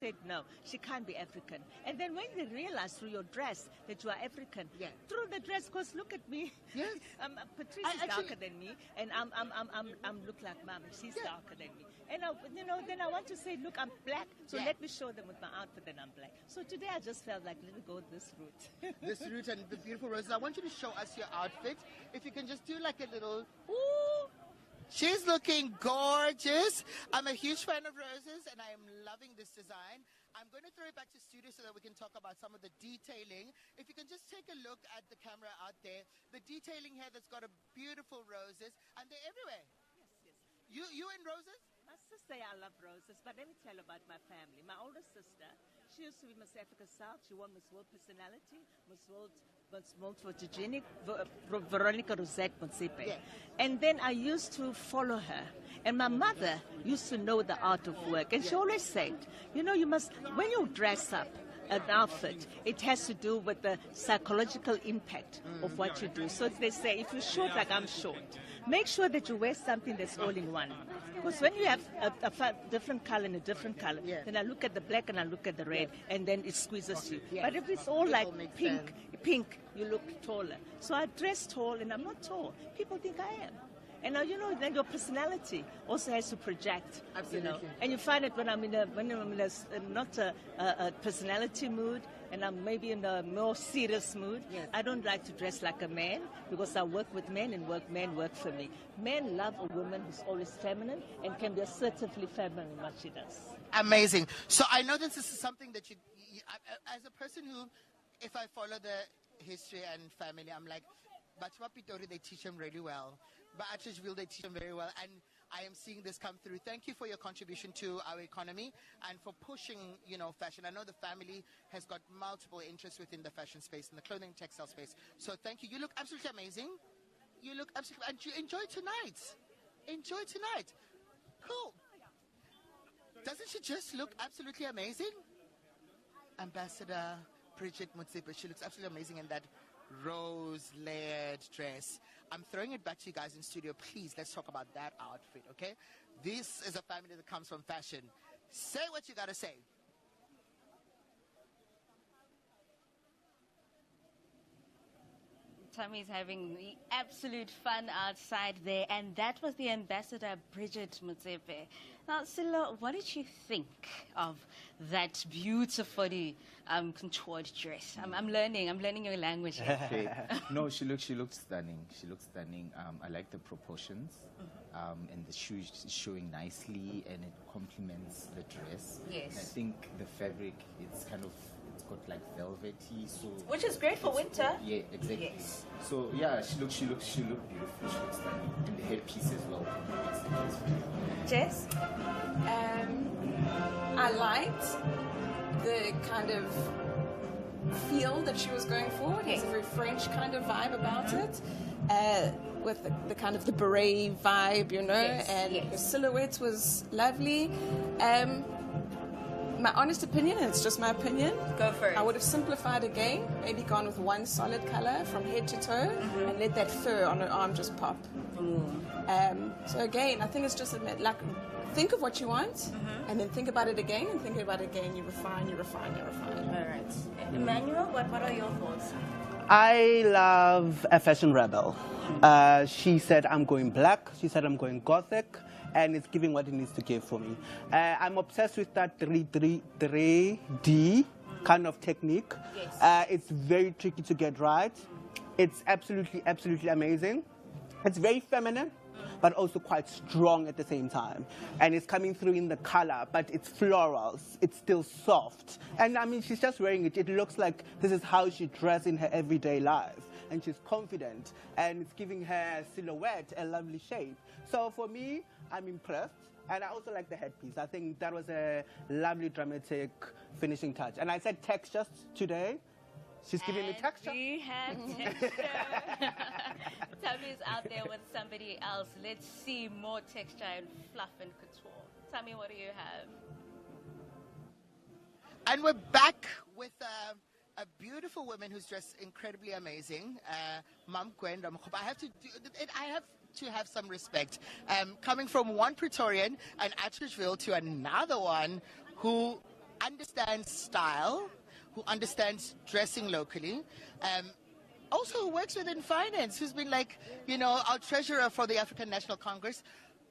said, no, she can't be African. And then when they realized through your dress that you are African, through the dress, because look at me. Yes. Patrice is darker than me, and I'm look like Mom. She's darker than me. And then I want to say, look, I'm black, so let me show them with my outfit that I'm black. So today I just felt like, let me go this route. This route and the beautiful roses. I want you to show us your outfit. If you can just do like a little, ooh. She's looking gorgeous. I'm a huge fan of roses, and I am loving this design. I'm going to throw it back to studio so that we can talk about some of the detailing. If you can just take a look at the camera out there, the detailing here that's got a beautiful roses, and they're everywhere. Yes. You in roses? My sister, I love roses, but let me tell you about my family. My older sister, she used to be Miss Africa South. She won Miss World Personality, Miss World Photogenic, Veronica Rosette Motsepe. Yes. And then I used to follow her. And my mother used to know the art of work. And she always said, you must, when you dress up an outfit, it has to do with the psychological impact of what you do. So they say, if you're short like I'm short, make sure that you wear something that's all in one. Because when you have a different color and a different color, then I look at the black and I look at the red, and then it squeezes you. But if it's all like pink, you look taller. So I dress tall, and I'm not tall. People think I am. And then your personality also has to project. Absolutely. And you find it when I'm in not a personality mood, and I'm maybe in a more serious mood. Yes. I don't like to dress like a man because I work with men, and men work for me. Men love a woman who's always feminine and can be assertively feminine in what she does. Amazing. So I know this is something that you as a person who, if I follow the history and family, I'm like, Batwa Pitori, they teach them really well. But Atteridgeville, they teach them very well. And I am seeing this come through. Thank you for your contribution to our economy and for pushing, fashion. I know the family has got multiple interests within the fashion space and the clothing and textile space. So thank you. You look absolutely amazing. You look absolutely, and you enjoy tonight. Enjoy tonight. Cool. Doesn't she just look absolutely amazing? Ambassador Bridget Motsepe, she looks absolutely amazing in that rose layered dress. I'm throwing it back to you guys in studio. Please, let's talk about that outfit, okay? This is a family that comes from fashion. Say what you gotta say. Tammy's having the absolute fun outside there, and that was the ambassador Bridget Motsepe. Now, Silo, what did you think of that beautifully contoured dress? I'm learning your language here. No, she looked stunning. She looked stunning. I like the proportions, and the shoes showing nicely, and it complements the dress. Yes. I think the fabric, it's got like velvety, so which is great for winter. Yeah, exactly. Yes. So yeah, she looked beautiful. She looked stunning, and the headpiece as well. Jess, I liked the kind of feel that she was going for. There's a very French kind of vibe about it. With the kind of the beret vibe, and the silhouette was lovely. My honest opinion, and it's just my opinion, go for it. I would have simplified again, maybe gone with one solid color from head to toe, and let that fur on her arm just pop. So again, I think it's just like, think of what you want, and then think about it again, and think about it again. You refine. All right. Emmanuel, what are your thoughts? I love a fashion rebel. She said, I'm going black. She said, I'm going gothic. And it's giving what it needs to give for me. I'm obsessed with that 3D kind of technique. Yes. It's very tricky to get right. It's absolutely amazing. It's very feminine, but also quite strong at the same time. And it's coming through in the color, but it's florals. It's still soft. And I mean, she's just wearing it. It looks like this is how she dresses in her everyday life. And she's confident, and it's giving her silhouette a lovely shape. So for me, I'm impressed, and I also like the headpiece. I think that was a lovely dramatic finishing touch. And I said texture today. She's giving me texture. We have texture. Tammy's out there with somebody else. Let's see more texture and fluff and couture. Tammy, what do you have? And we're back with a beautiful woman who's dressed incredibly amazing, Mam Gwen Ramokgopa. I have to have some respect. Coming from one Pretorian and Atteridgeville to another one who understands style, who understands dressing locally, also who works within finance, who's been like, our treasurer for the African National Congress.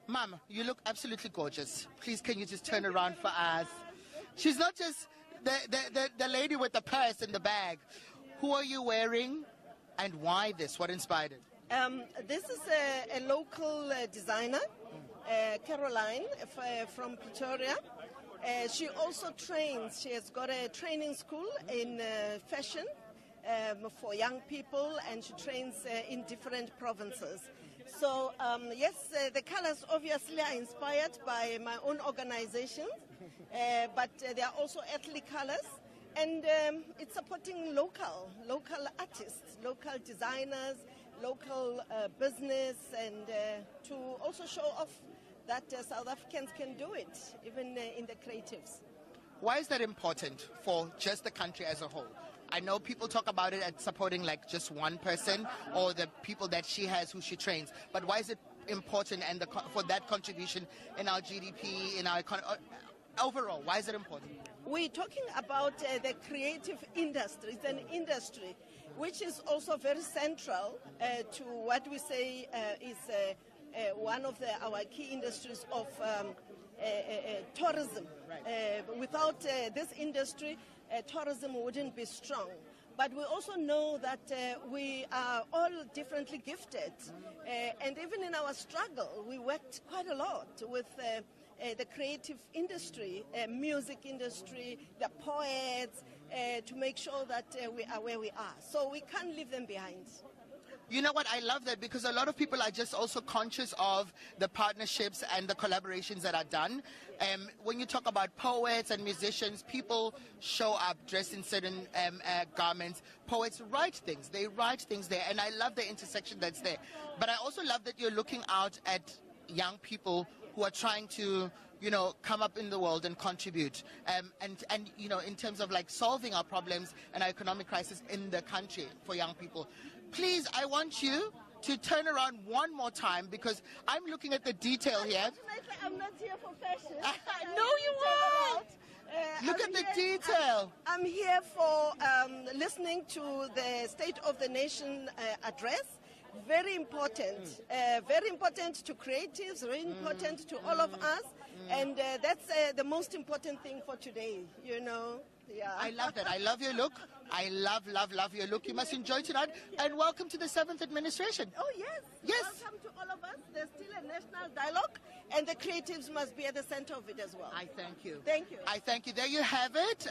Mom, you look absolutely gorgeous. Please, can you just turn around for us? She's not just the lady with the purse and the bag. Who are you wearing and why this? What inspired it? This is a local designer, Caroline from Pretoria. She also trains. She has got a training school in fashion for young people, and she trains in different provinces. So yes, the colors obviously are inspired by my own organization, but they are also ethnic colors, and it's supporting local artists, local designers, local business, and to also show off that South Africans can do it, even in the creatives. Why is that important for just the country as a whole? I know people talk about it as supporting like just one person or the people that she has who she trains, but why is it important and for that contribution in our GDP, in our economy, overall, why is it important? We're talking about the creative industry. It's an industry which is also very central to what we say is one of our key industries of tourism. Without this industry, tourism wouldn't be strong. But we also know that we are all differently gifted. And even in our struggle, we worked quite a lot with the creative industry, music industry, the poets, to make sure that we are where we are. So we can't leave them behind. You know what? I love that because a lot of people are just also conscious of the partnerships and the collaborations that are done. When you talk about poets and musicians, people show up dressed in certain garments. Poets write things. They write things there. And I love the intersection that's there. But I also love that you're looking out at young people who are trying to, come up in the world and contribute. And in terms of like solving our problems and our economic crisis in the country for young people. Please, I want you to turn around one more time because I'm looking at the detail here. Unfortunately, I'm not here for fashion. No, you aren't. Look at the detail. I'm here for listening to the State of the Nation address. Very important. Very important to creatives, very important to all of us. And that's the most important thing for today, Yeah. I love that. I love your look. I love your look. You must enjoy tonight. And welcome to the 7th administration. Oh, yes. Yes. Welcome to all of us. There's still a national dialogue, and the creatives must be at the center of it as well. I thank you. Thank you. I thank you. There you have it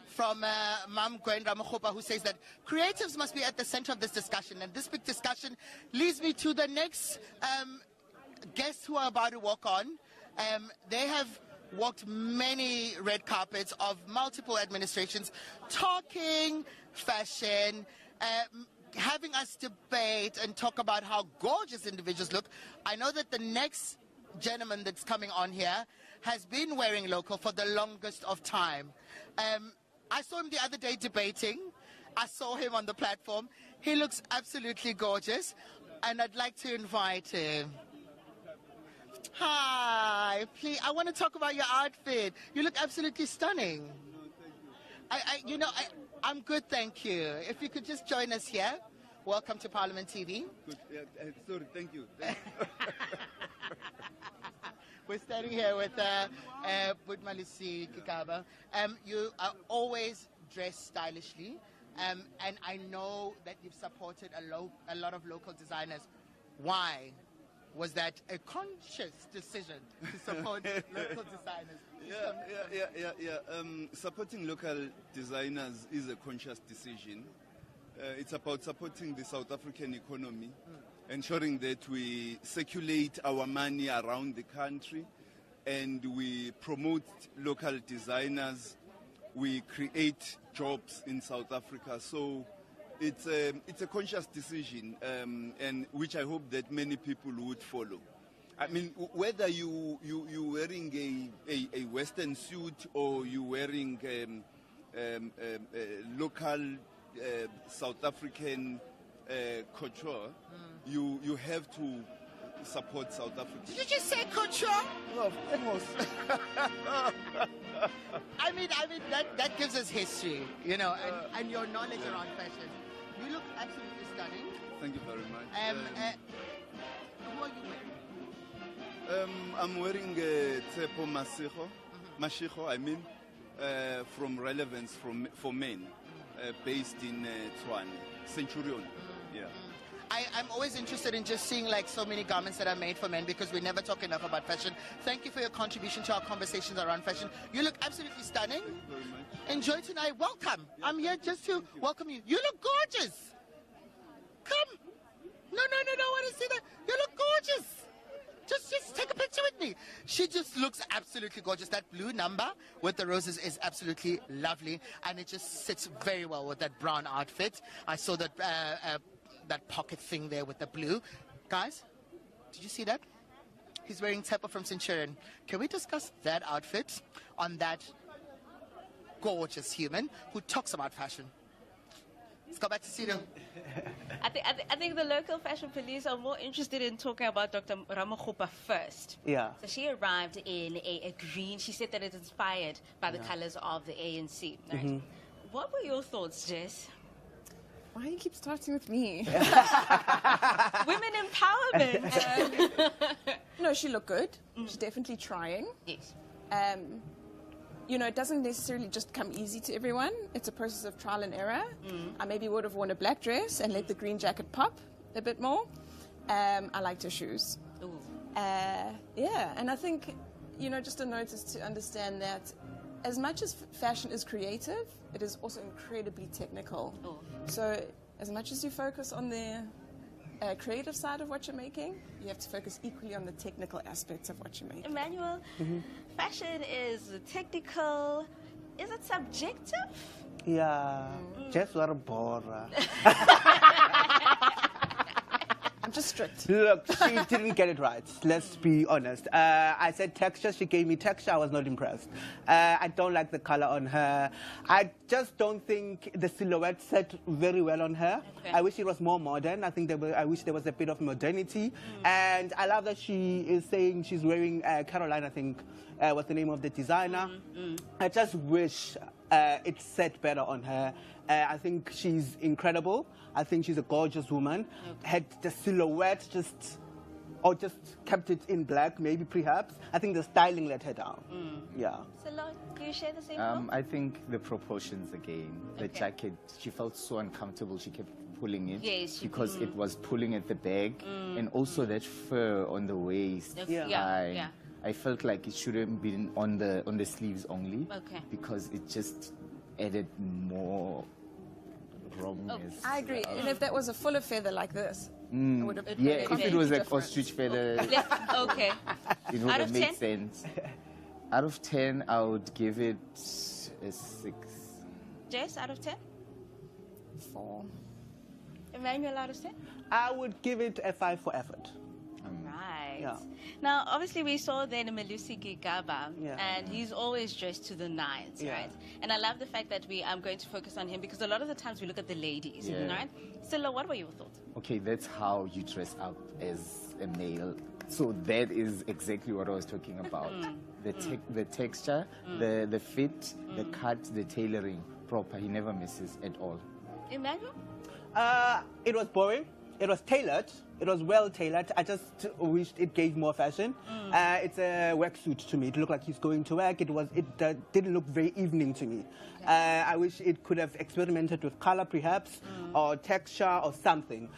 from Mam Gwen Ramokgopa, who says that creatives must be at the center of this discussion. And this big discussion leads me to the next guests who are about to walk on. They have walked many red carpets of multiple administrations, talking fashion, having us debate and talk about how gorgeous individuals look. I know that the next gentleman that's coming on here has been wearing local for the longest of time. I saw him the other day debating. I saw him on the platform. He looks absolutely gorgeous, and I'd like to invite him. Hi, please. I want to talk about your outfit. You look absolutely stunning. I'm good, thank you. If you could just join us here. Welcome to Parliament TV. Good. Sorry, thank you. We're standing here with Butmalisi Kikaba. You are always dressed stylishly, and I know that you've supported a lot of local designers. Why? Was that a conscious decision to support local designers? Supporting local designers is a conscious decision. It's about supporting the South African economy, ensuring that we circulate our money around the country, and we promote local designers. We create jobs in South Africa. So it's a conscious decision, and which I hope that many people would follow. I mean, whether you wearing a Western suit or you wearing local South African couture, you have to support South Africa. Did you just say couture? Oh, of course. I mean that gives us history, you know, and your knowledge around fashion. You look absolutely stunning. Thank you very much. Who are you wearing? I'm wearing Tsepo Mashiko, I mean, from Relevance for Men, based in Tshwane, Centurion. Yeah. I'm always interested in just seeing like so many garments that are made for men because we never talk enough about fashion. Thank you for your contribution to our conversations around fashion. You look absolutely stunning. Thank you very much. Enjoy tonight. Welcome. I'm here just to welcome you. You look gorgeous. Come. No, I want to see that. You look gorgeous. Just take a picture with me. She just looks absolutely gorgeous. That blue number with the roses is absolutely lovely, and it just sits very well with that brown outfit. I saw that that pocket thing there with the blue. Guys, did you see that? He's wearing Tsepo from Centurion. Can we discuss that outfit on that gorgeous human who talks about fashion? Let's go back to Sido. I think the local fashion police are more interested in talking about Dr. Ramokgopa first. Yeah. So she arrived in a green. She said that it's inspired by the colors of the ANC. Right? What were your thoughts, Jess? Why do you keep starting with me? Women empowerment. No, she looked good. She's definitely trying. Yes. You know, it doesn't necessarily just come easy to everyone. It's a process of trial and error. I maybe would have worn a black dress and let the green jacket pop a bit more. I liked her shoes. Ooh. Yeah, and I think, you know, just a note is to understand that as much as fashion is creative, it is also incredibly technical. Ooh. So as much as you focus on the creative side of what you're making, you have to focus equally on the technical aspects of what you're making. Emmanuel, fashion is technical. Is it subjective? Yeah, just what a bore. I'm just strict. Look, she didn't get it right. Let's be honest. I said texture. She gave me texture. I was not impressed. I don't like the color on her. I just don't think the silhouette set very well on her. Okay. I wish it was more modern. I think I wish there was a bit of modernity. And I love that she is saying she's wearing Caroline, I think, was the name of the designer. I just wish it set better on her. I think she's incredible. I think she's a gorgeous woman. Okay. Had the silhouette just kept it in black, maybe perhaps. I think the styling let her down. Yeah. So, Lord, do you share the same thought? I think the proportions again. The Okay. jacket, she felt so uncomfortable. She kept pulling it Yes, because it was pulling at the back, and also that fur on the waist. Okay. Yeah. I felt like it shouldn't been on the sleeves only. Okay. Because it just added more wrongness. I agree. And if that was a fuller feather like this, it would have been Yeah, if it was like different. ostrich feather, Okay. it would Out have of made 10? sense. Out of 10, I would give it a 6. Jess, out of 10? 4. Emmanuel, out of 10? I would give it a 5 for effort. Right. Yeah. Now, obviously, we saw then Melusi Gigaba, Yeah. and he's always dressed to the nines, Yeah. right? And I love the fact that I'm going to focus on him because a lot of the times we look at the ladies, Yeah. right? Stella, what were your thoughts? Okay, that's how you dress up as a male. So that is exactly what I was talking about. The texture, the fit, the cut, the tailoring, proper. He never misses at all. Emmanuel? It was boring. It was tailored. It was well tailored. I just wished it gave more fashion. It's a work suit to me. It looked like he's going to work. It didn't look very evening to me. I wish it could have experimented with color, perhaps, or texture, or something.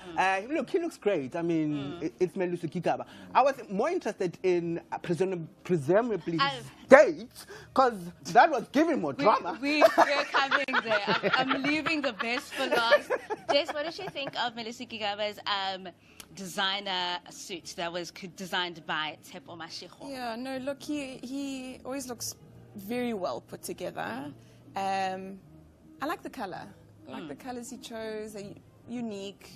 Look, he looks great. I mean, it's Melusi Gigaba. I was more interested in presumably his dates, because that was giving more drama. We're coming there. I'm leaving the best for last. Jess, what did you think of Melusi Gigaba's designer suit that was designed by Tsepo Mashiko? Yeah, no, look, he always looks very well put together. I like the color. I like the colors he chose. They're unique.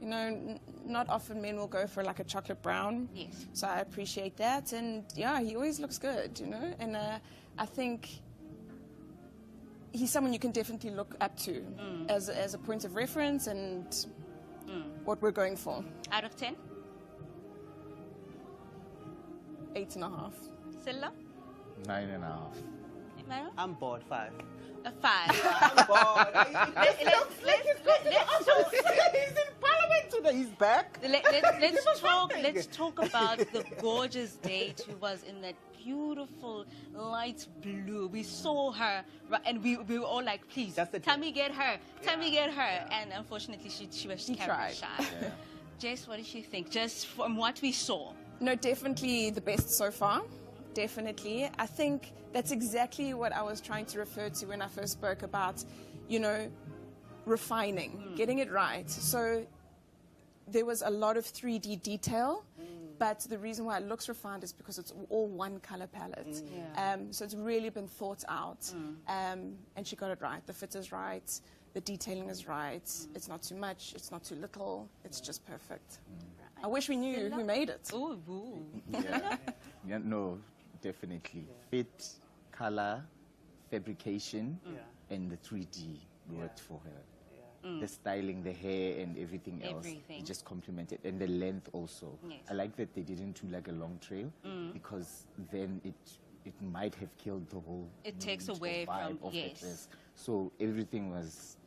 You know, not often men will go for like a chocolate brown. Yes. So I appreciate that. And yeah, he always looks good, you know. And I think he's someone you can definitely look up to as a point of reference and what we're going for. Out of 10? 8.5. Silla? 9.5. Emmanuel? I'm bored. 5. A 5. I'm bored. Let's talk. He's in Parliament today. He's back. Let's talk about the gorgeous date who was in that beautiful light blue. We saw her, and we were all like, please, That's the Tammy, get her. Tammy, get her. And unfortunately, she was camera tried. shy. Yeah. Jess, what did you think? Just from what we saw. No, definitely the best so far. Definitely. I think that's exactly what I was trying to refer to when I first spoke about, refining, getting it right. So there was a lot of 3D detail, but the reason why it looks refined is because it's all one color palette. So it's really been thought out. And she got it right. The fit is right. The detailing is right. It's not too much. It's not too little. It's just perfect. I wish we knew who made it. Ooh. Yeah, no, definitely. Fit, color, fabrication, and the 3D worked for her. The styling, the hair, and everything else. Everything. It just complemented. And the length also. Yes. I like that they didn't do like a long trail because then it might have killed the whole It takes mood or away vibe from- of the yes. dress. So everything was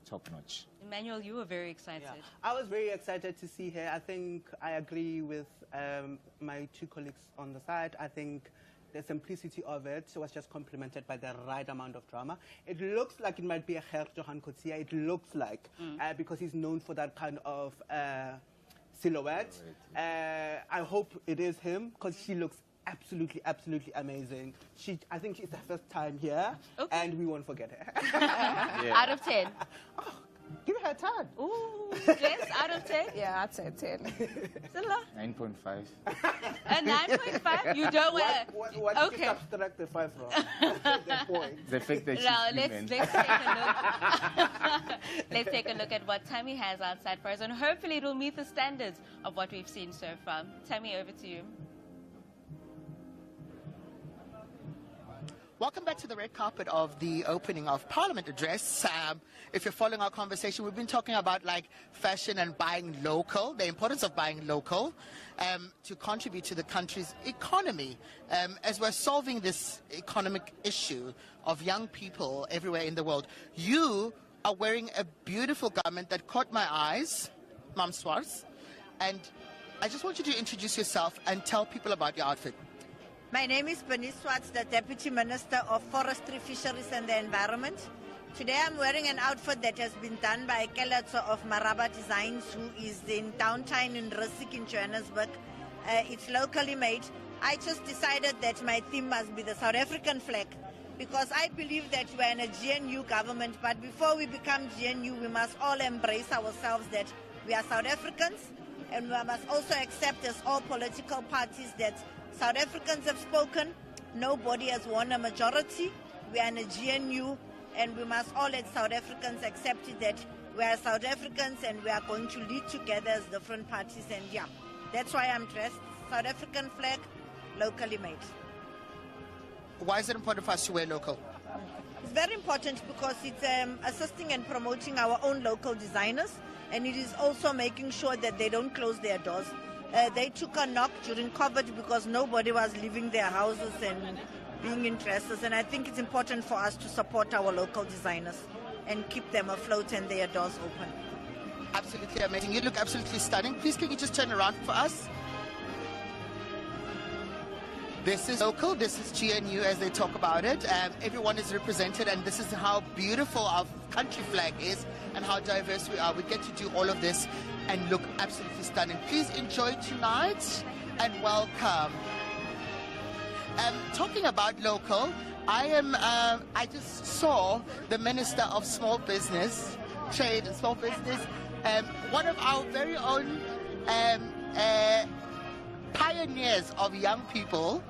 top notch. Emmanuel, you were very excited. Yeah. I was very excited to see her. I think I agree with my two colleagues on the side. I think the simplicity of it was just complemented by the right amount of drama. It looks like it might be a Gert Johan Coetzee. It looks like, because he's known for that kind of silhouette. I hope it is him because she looks absolutely amazing. I think it's her first time here, and we won't forget her. Out of 10. Give her a 10. Ooh, Jess, out of 10. Yeah, I'd say 10. Silla? 9.5. A 9.5? You don't want What Okay. did you subtract the 5 from? The point. The fact that she's Now, human. let's take a look. Let's take a look at what Tammy has outside for us, and hopefully it will meet the standards of what we've seen so far. Tammy, over to you. Welcome back to the red carpet of the opening of Parliament Address. If you're following our conversation, we've been talking about like fashion and buying local, the importance of buying local to contribute to the country's economy. As we're solving this economic issue of young people everywhere in the world, you are wearing a beautiful garment that caught my eyes, Mam Swars, and I just want you to introduce yourself and tell people about your outfit. My name is Bernice Swartz, the Deputy Minister of Forestry, Fisheries and the Environment. Today I'm wearing an outfit that has been done by Keletso of Maraba Designs, who is in downtown in Rissik in Johannesburg. It's locally made. I just decided that my theme must be the South African flag, because I believe that we're in a GNU government, but before we become GNU, we must all embrace ourselves that we are South Africans, and we must also accept as all political parties that South Africans have spoken. Nobody has won a majority. We are in a GNU, and we must all as South Africans accept it that we are South Africans and we are going to lead together as different parties. And yeah, that's why I'm dressed. South African flag, locally made. Why is it important for us to wear local? It's very important because it's assisting and promoting our own local designers, and it is also making sure that they don't close their doors. They took a knock during COVID because nobody was leaving their houses and being in dresses, and I think it's important for us to support our local designers and keep them afloat and their doors open. Absolutely amazing. You look absolutely stunning. Please, can you just turn around for us? This is local, this is GNU as they talk about it. Everyone is represented, and this is how beautiful our country flag is and how diverse we are. We get to do all of this and look absolutely stunning. Please enjoy tonight and welcome. Talking about local, I just saw the Minister of Small Business, Trade and Small Business, one of our very own pioneers of young people,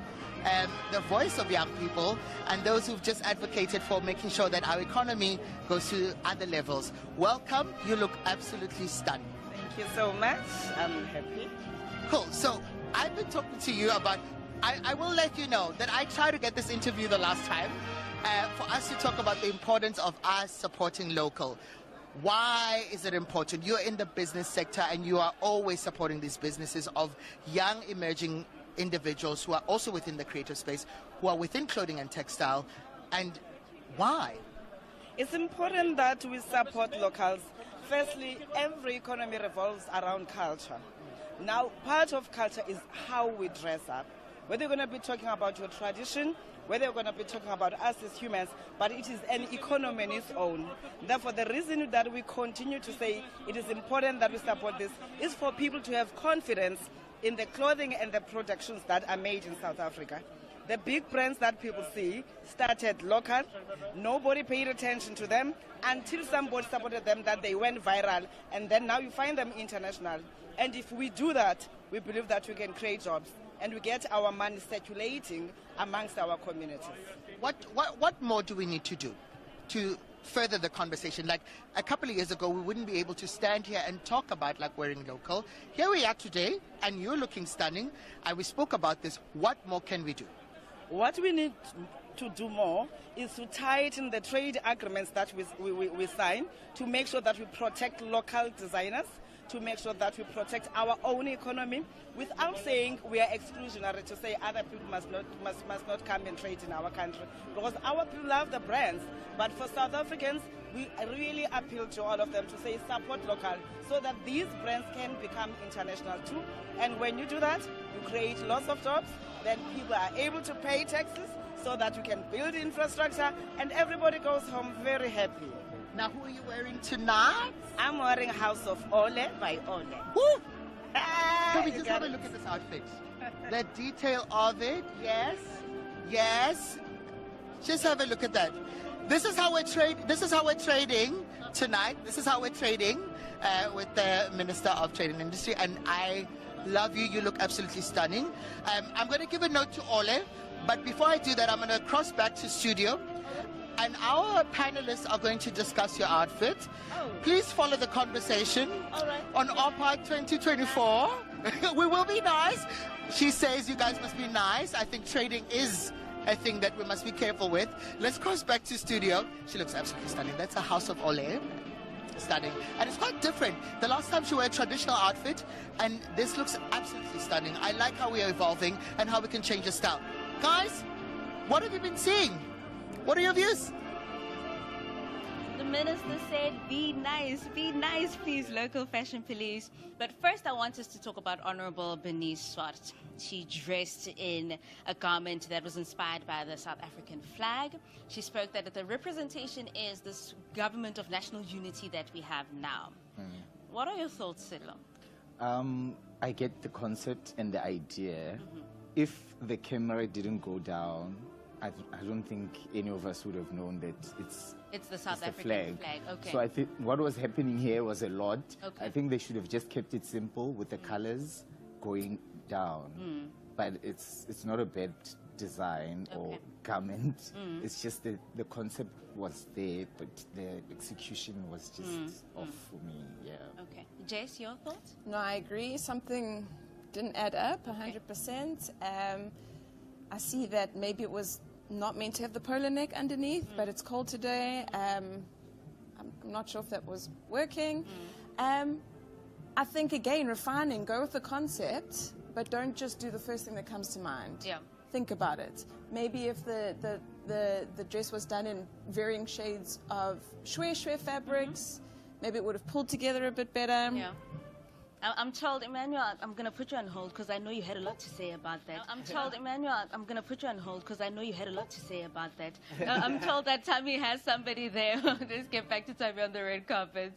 the voice of young people, and those who've just advocated for making sure that our economy goes to other levels. Welcome. You look absolutely stunning. Thank you so much. I'm happy. Cool. So I've been talking to you about, I will let you know that I tried to get this interview the last time for us to talk about the importance of us supporting local. Why is it important? You're in the business sector and you are always supporting these businesses of young emerging individuals who are also within the creative space, who are within clothing and textile, and why? It's important that we support locals. Firstly, every economy revolves around culture. Now, part of culture is how we dress up. Whether you're going to be talking about your tradition, whether you're going to be talking about us as humans, but it is an economy on its own. Therefore, the reason that we continue to say it is important that we support this is for people to have confidence in the clothing and the productions that are made in South Africa. The big brands that people see started local. Nobody paid attention to them until somebody supported them, that they went viral, and then now you find them international. And if we do that, we believe that we can create jobs and we get our money circulating amongst our communities. What more do we need to do to further the conversation? Like a couple of years ago, we wouldn't be able to stand here and talk about like wearing local. Here we are today, and you're looking stunning. And we spoke about this. What more can we do? What we need to do more is to tighten the trade agreements that we sign to make sure that we protect local designers, to make sure that we protect our own economy without saying we are exclusionary, to say other people must not come and trade in our country. Because our people love the brands, but for South Africans, we really appeal to all of them to say support local so that these brands can become international too. And when you do that, you create lots of jobs, then people are able to pay taxes so that you can build infrastructure and everybody goes home very happy. Now, who are you wearing tonight? I'm wearing House of Ole by Ole. Woo! Can we just have a look at this outfit? The detail of it, yes, yes. Just have a look at that. This is how we're trading tonight. This is how we're trading with the Minister of Trade and Industry, and I love you. You look absolutely stunning. I'm going to give a note to Ole, but before I do that, I'm going to cross back to studio. And our panelists are going to discuss your outfit. Oh. Please follow the conversation on OPAD 2024. We will be nice. She says you guys must be nice. I think trading is a thing that we must be careful with. Let's cross back to studio. She looks absolutely stunning. That's a House of Ole. Stunning. And it's quite different. The last time she wore a traditional outfit, and this looks absolutely stunning. I like how we are evolving and how we can change the style. Guys, what have you been seeing? What are your views? The minister said, be nice, please, local fashion police. But first, I want us to talk about Honorable Bernice Swart. She dressed in a garment that was inspired by the South African flag. She spoke that the representation is this government of national unity that we have now. What are your thoughts, Silo? I get the concept and the idea. If the camera didn't go down, I don't think any of us would have known that it's the South African flag. Okay. So I think what was happening here was a lot. Okay. I think they should have just kept it simple with the colors going down. But it's not a bad design or garment. It's just that the concept was there, but the execution was just off for me. Yeah. Okay. Jace, your thoughts? No, I agree. Something didn't add up 100%. I see that maybe it was not meant to have the polo neck underneath, but it's cold today. I'm not sure if that was working. I think, again, refining, go with the concept, but don't just do the first thing that comes to mind. Yeah. Think about it. Maybe if the dress was done in varying shades of shwe fabrics, maybe it would have pulled together a bit better. Yeah. I'm told, Emmanuel, I'm going to put you on hold because I know you had a lot to say about that. I'm told, Emmanuel, I'm going to put you on hold because I know you had a lot to say about that. I'm told that Tammy has somebody there. Let's get back to Tammy on the red carpet.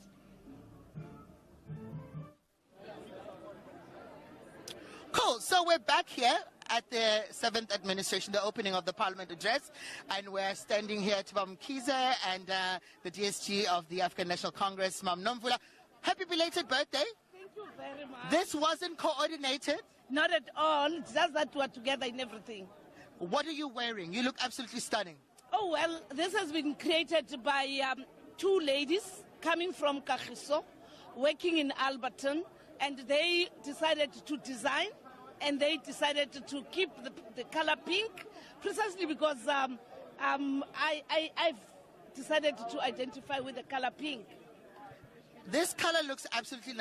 Cool. So we're back here at the 7th administration, the opening of the Parliament address, and we're standing here to Mam Kize and the DSG of the African National Congress, Mam Nomvula. Happy belated birthday. Thank you very much. This wasn't coordinated? Not at all. It's just that we're together in everything. What are you wearing? You look absolutely stunning. Oh, well, this has been created by two ladies coming from Kagiso, working in Alberton, and they decided to design, and they decided to keep the color pink, precisely because I've decided to identify with the color pink. This color looks absolutely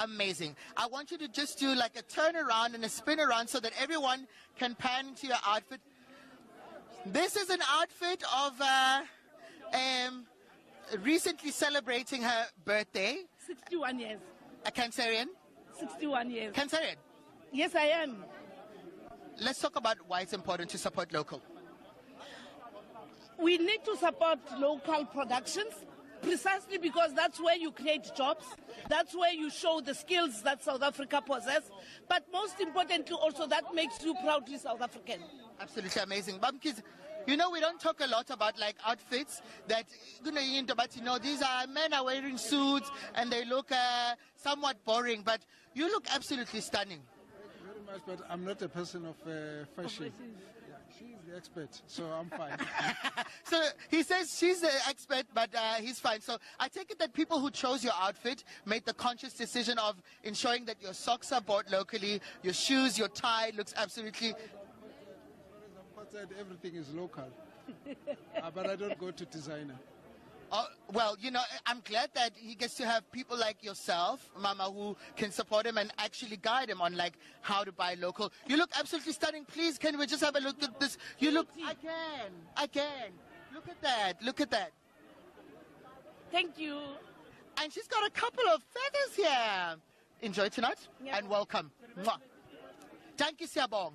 amazing. I want you to just do like a turn around and a spin around so that everyone can pan into your outfit. This is an outfit of recently celebrating her birthday. 61 years. A Cancerian? 61 years. Cancerian? Yes, I am. Let's talk about why it's important to support local. We need to support local productions precisely because that's where you create jobs. That's where you show the skills that South Africa possesses. But most importantly also that makes you proudly South African. Absolutely amazing. Bumkies, you know, we don't talk a lot about like outfits that, but you know, these are men are wearing suits and they look somewhat boring, but you look absolutely stunning. Very much, but I'm not a person of fashion. Yeah, she's the expert, so I'm fine. So he says she's the expert, but he's fine. So I take it that people who chose your outfit made the conscious decision of ensuring that your socks are bought locally, your shoes, your tie looks absolutely... Everything is local, but I don't go to designer. Well, you know, I'm glad that he gets to have people like yourself, Mama, who can support him and actually guide him on like how to buy local. You look absolutely stunning. Please, can we just have a look at this? You look. I can. Look at that. Look at that. Thank you. And she's got a couple of feathers here. Enjoy tonight and welcome. Mwah. Thank you, Siabong.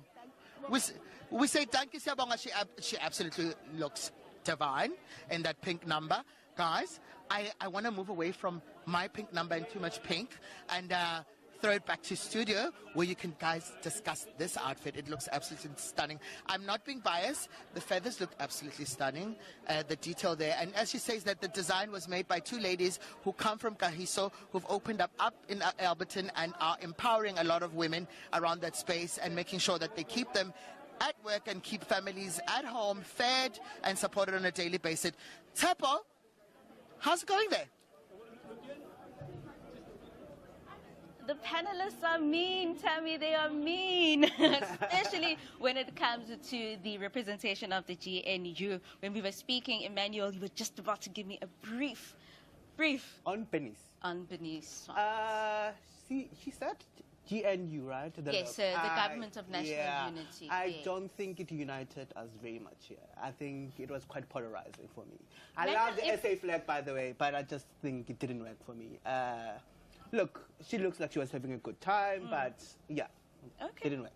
We say thank you, Siabong. She absolutely looks divine in that pink number. Guys, I want to move away from my pink number and too much pink and throw it back to studio where you can guys discuss this outfit. It looks absolutely stunning. I'm not being biased. The feathers look absolutely stunning. The detail there. And as she says that the design was made by two ladies who come from Kagiso, who've opened up in Alberton and are empowering a lot of women around that space and making sure that they keep them at work and keep families at home fed and supported on a daily basis. Tepo, how's it going there? The panelists are mean, Tammy, they are mean. Especially when it comes to the representation of the GNU. When we were speaking, Emmanuel, you were just about to give me a brief. On Benis. On Benis. She said GNU, right? Yes, the Government of National Unity. I don't think it united us very much here. I think it was quite polarizing for me. I love the SA flag, by the way, but I just think it didn't work for me. Look, she looks like she was having a good time, but yeah, it didn't work.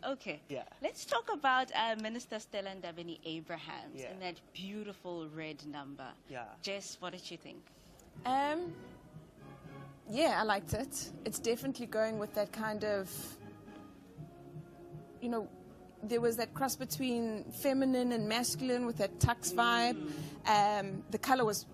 Okay. Yeah. Let's talk about Minister Stella Ndabeni-Abrahams and that beautiful red number. Yeah. Jess, what did you think? Yeah, I liked it. It's definitely going with that kind of, you know, there was that cross between feminine and masculine with that tux vibe. The color was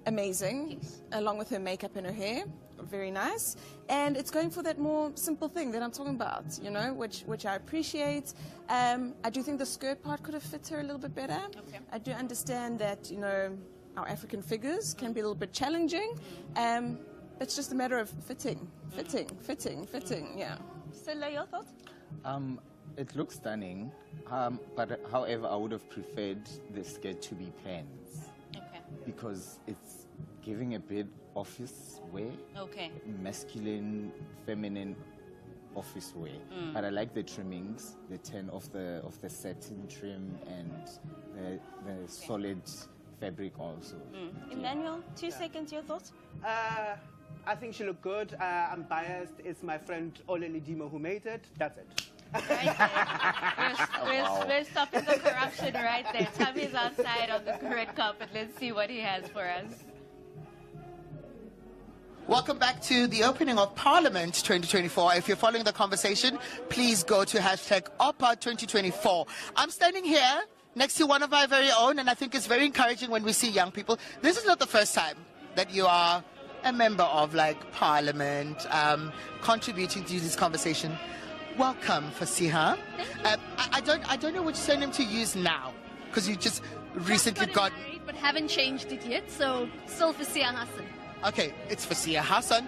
amazing, along with her makeup and her hair. Very nice. And it's going for that more simple thing that I'm talking about, you know, which I appreciate. I do think the skirt part could have fit her a little bit better. Okay. I do understand that, you know, our African figures can be a little bit challenging. It's just a matter of fitting, yeah. Stella, your thoughts? It looks stunning, but however, I would have preferred the skirt to be pants. Okay. Because it's giving a bit office wear. Okay. Masculine, feminine office wear. But I like the trimmings, the turn of the satin trim and the solid fabric also. Emmanuel, 2 seconds, your thoughts? I think she looked good. I'm biased. It's my friend Oleli Dimo who made it. That's it. Right there. We're stopping the corruption right there. Tammy's outside on the red carpet. Let's see what he has for us. Welcome back to the opening of Parliament 2024. If you're following the conversation, please go to #OPA2024. I'm standing here next to one of my very own, and I think it's very encouraging when we see young people. This is not the first time that you are a member of like Parliament, contributing to this conversation. Welcome, Fasiha. I don't know which surname to use now because you just recently got married, but haven't changed it yet. So still Fasiha Hassan. Okay, it's Fasiha Hassan.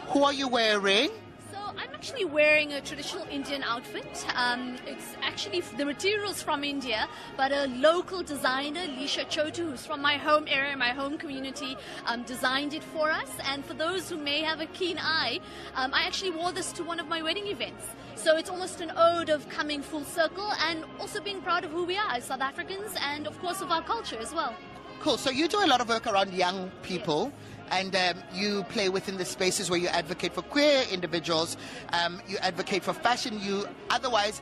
Who are you wearing? So I'm a actually wearing a traditional Indian outfit. It's actually the materials from India, but a local designer, Lisha Chotu, who's from my home area, my home community, designed it for us. And for those who may have a keen eye, I actually wore this to one of my wedding events. So it's almost an ode of coming full circle and also being proud of who we are as South Africans and, of course, of our culture as well. Cool. So you do a lot of work around young people. And you play within the spaces where you advocate for queer individuals, you advocate for fashion. Otherwise,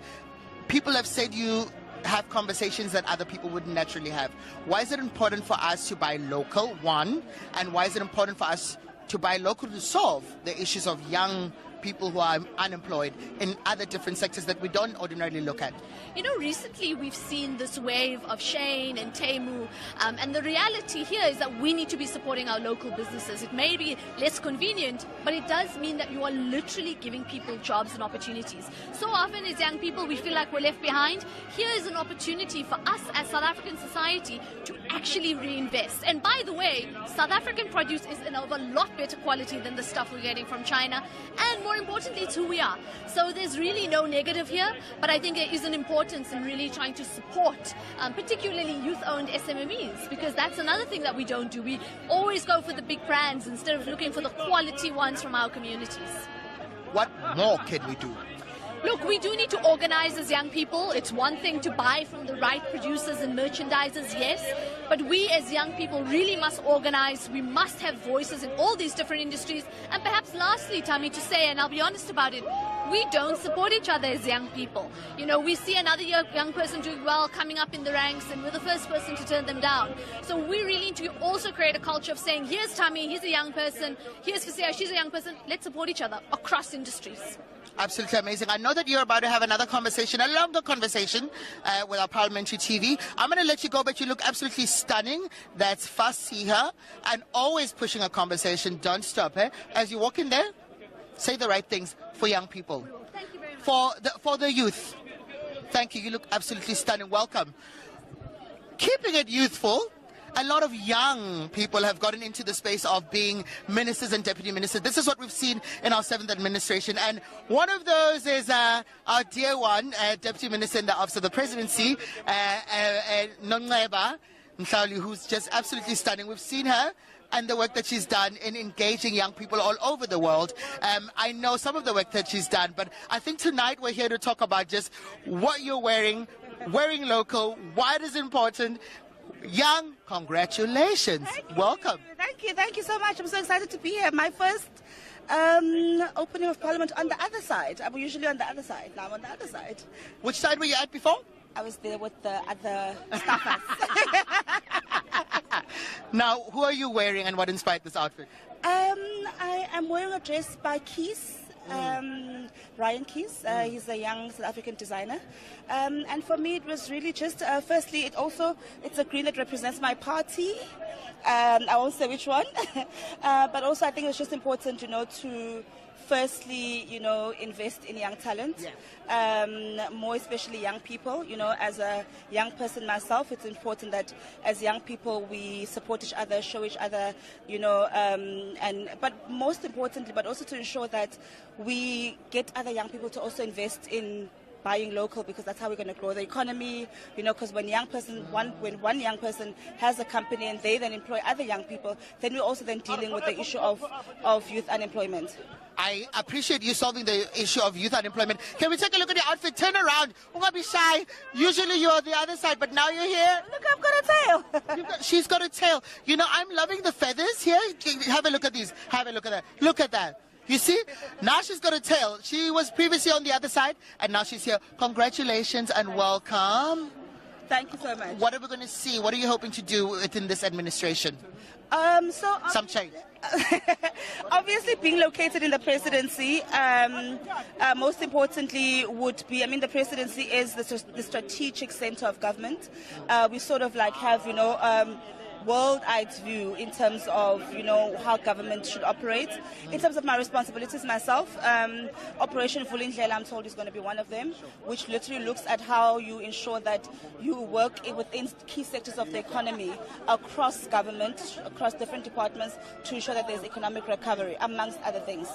people have said you have conversations that other people wouldn't naturally have. Why is it important for us to buy local, one? And why is it important for us to buy local to solve the issues of young people who are unemployed in other different sectors that we don't ordinarily look at? You know, recently we've seen this wave of Shane and Temu, and the reality here is that we need to be supporting our local businesses. It may be less convenient, but it does mean that you are literally giving people jobs and opportunities. So often as young people, we feel like we're left behind. Here is an opportunity for us as South African society to actually reinvest. And by the way, South African produce is of a lot better quality than the stuff we're getting from China, and more importantly, it's who we are. So there's really no negative here, but I think there is an importance in really trying to support, particularly youth-owned SMMEs, because that's another thing that we don't do. We always go for the big brands instead of looking for the quality ones from our communities. What more can we do? Look, we do need to organize as young people. It's one thing to buy from the right producers and merchandisers, yes, but we as young people really must organize. We must have voices in all these different industries. And perhaps lastly, Tammy, to say, and I'll be honest about it, we don't support each other as young people. You know, we see another young person doing well, coming up in the ranks, and we're the first person to turn them down. So we really need to also create a culture of saying, here's Tammy, he's a young person, here's Fasia, she's a young person. Let's support each other across industries. Absolutely amazing. I know that you're about to have another conversation, a longer conversation with our parliamentary TV. I'm going to let you go, but you look absolutely stunning. That's Fasiha, and always pushing a conversation. Don't stop, eh? As you walk in there, say the right things for young people. Thank you very much. For the youth. Thank you. You look absolutely stunning. Welcome. Keeping it youthful. A lot of young people have gotten into the space of being ministers and deputy ministers. This is what we've seen in our 7th administration. And one of those is our dear one, Deputy Minister in the Office of the Presidency, Nonqeba Mhlawuli, who's just absolutely stunning. We've seen her and the work that she's done in engaging young people all over the world. I know some of the work that she's done, but I think tonight we're here to talk about just what you're wearing local, why it is important. Young, congratulations. Welcome. Thank you so much. I'm so excited to be here. My first opening of Parliament on the other side. I'm usually on the other side. Now I'm on the other side. Which side were you at before? I was there with the other staffers. Now, who are you wearing and what inspired this outfit? I am wearing a dress by Keys. Ryan Keys, he's a young South African designer, and for me it was really just firstly it's a green that represents my party. I won't say which one, but also I think it was just important, to firstly, invest in young talent, more especially young people. As a young person myself, it's important that as young people we support each other, show each other, but most importantly, but also to ensure that we get other young people to also invest in buying local, because that's how we're going to grow the economy, because when one young person has a company and they then employ other young people, then we're also then dealing with the issue of youth unemployment. I appreciate you solving the issue of youth unemployment. Can we take a look at your outfit? Turn around. Don't be shy. Usually you're on the other side, but now you're here. Look, I've got a tail. She's got a tail. I'm loving the feathers here. Have a look at these. Have a look at that. Look at that. You see? Now she's got a tail. She was previously on the other side, and now she's here. Congratulations and welcome. Thank you so much. What are we going to see? What are you hoping to do within this administration? Some change. Obviously, being located in the presidency, most importantly would be, the presidency is the strategic center of government. We sort of have, world-eyed view in terms of, how government should operate. In terms of my responsibilities myself, Operation Vulindlela, I'm told, is going to be one of them, which literally looks at how you ensure that you work within key sectors of the economy across government, across different departments, to ensure that there's economic recovery, amongst other things.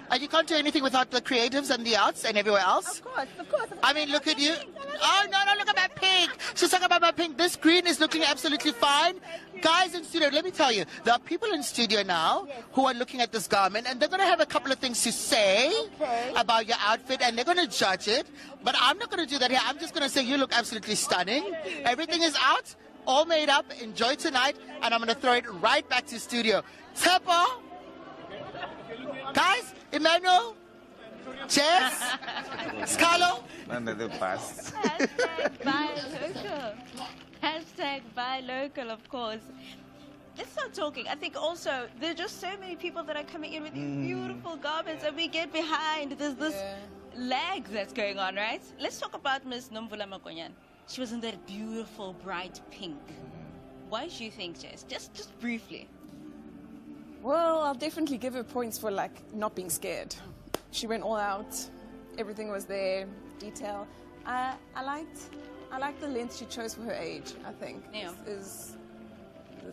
And you can't do anything without the creatives and the arts and everywhere else. Of course. I mean, look at you. Oh, no, look at my pink. She's talking about my pink. This green is looking absolutely fine. Guys in studio, let me tell you, there are people in studio now who are looking at this garment, and they're going to have a couple of things to say about your outfit, and they're going to judge it. But I'm not going to do that here. I'm just going to say you look absolutely stunning. Everything is out, all made up. Enjoy tonight, and I'm going to throw it right back to studio. Tepo. Guys, Emmanuel, Jess, Scalo. Under the bus. Hashtag buy local. Hashtag buy local, of course. Let's start talking. I think also there are just so many people that are coming in with these beautiful garments, and we get behind. There's this lag that's going on, right? Let's talk about Miss Nomvula Makonyan. She was in that beautiful bright pink. Why do you think, Jess? Just briefly. Well, I'll definitely give her points for not being scared. She went all out. Everything was there. Detail. I liked the length she chose for her age. I think is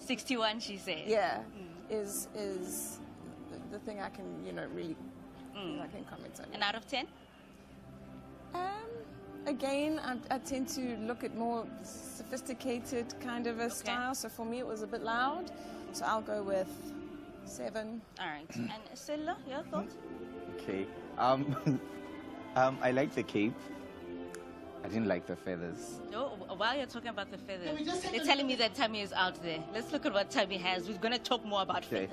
61. She said. Yeah, is the thing I can really I can comment on. And out of 10? Again, I tend to look at more sophisticated kind of a style. So for me, it was a bit loud. So I'll go with 7. All right. And Silla, your thoughts? Okay. I like the cape. I didn't like the feathers. Oh, while you're talking about the feathers, they're telling me that Tammy is out there. Let's look at what Tammy has. We're going to talk more about feathers.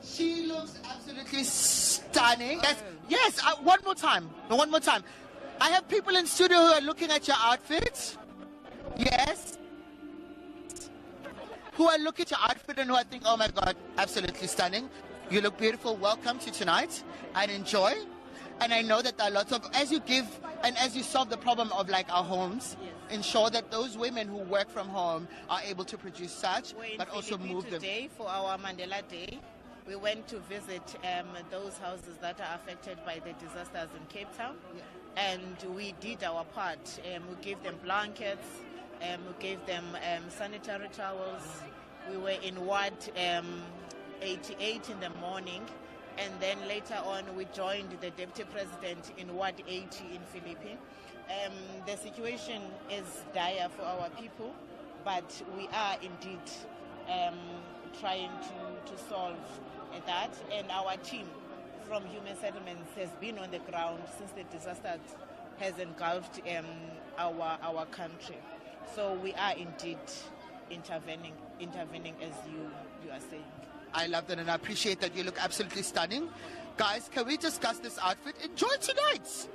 She looks absolutely stunning. Yes, one more time. I have people in studio who are looking at your outfit. Yes. Who are looking at your outfit and who I think, oh my God, absolutely stunning. You look beautiful. Welcome to tonight and enjoy. And I know that there are lots of, as you give and as you solve the problem of our homes, ensure that those women who work from home are able to produce such, but also move them. Today for our Mandela Day, we went to visit those houses that are affected by the disasters in Cape Town, and we did our part. We gave them blankets, we gave them sanitary towels. We were in Ward 88 in the morning, and then later on we joined the Deputy President in Ward 80 in Philippine. The situation is dire for our people, but we are indeed trying to solve that, and our team from Human Settlements has been on the ground since the disaster has engulfed our country. So we are indeed intervening as you are saying. I love that, and I appreciate that. You look absolutely stunning. Guys, can we discuss this outfit? Enjoy tonight.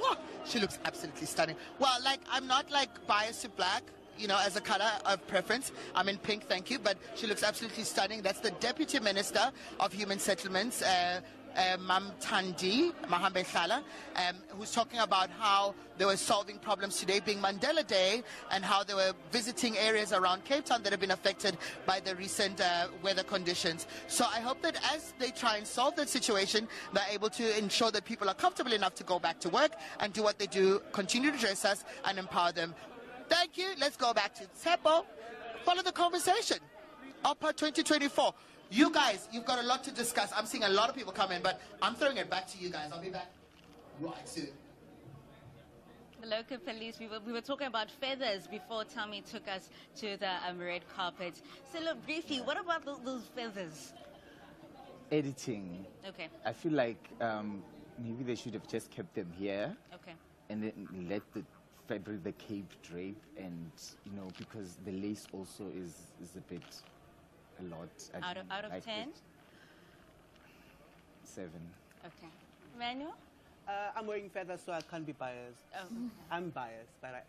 Oh, she looks absolutely stunning. Well, I'm not biased to black, as a color of preference. I'm in pink, thank you, but she looks absolutely stunning. That's the Deputy Minister of Human Settlements, Mdntv, who's talking about how they were solving problems today being Mandela Day, and how they were visiting areas around Cape Town that have been affected by the recent weather conditions. So I hope that as they try and solve that situation, they're able to ensure that people are comfortable enough to go back to work and do what they do, continue to dress us and empower them. Thank you. Let's go back to Tsepo. Follow the conversation. Upper 2024. You guys, you've got a lot to discuss. I'm seeing a lot of people come in, but I'm throwing it back to you guys. I'll be back right soon. The local police, we were talking about feathers before Tommy took us to the red carpet. So look, briefly, what about those feathers? Editing. Okay. I feel like maybe they should have just kept them here. Okay. And then let the fabric, the cape drape, and because the lace also is a bit a lot. Out of 10? 7. Okay. Manuel? I'm wearing feathers, so I can't be biased. Oh, okay. I'm biased, but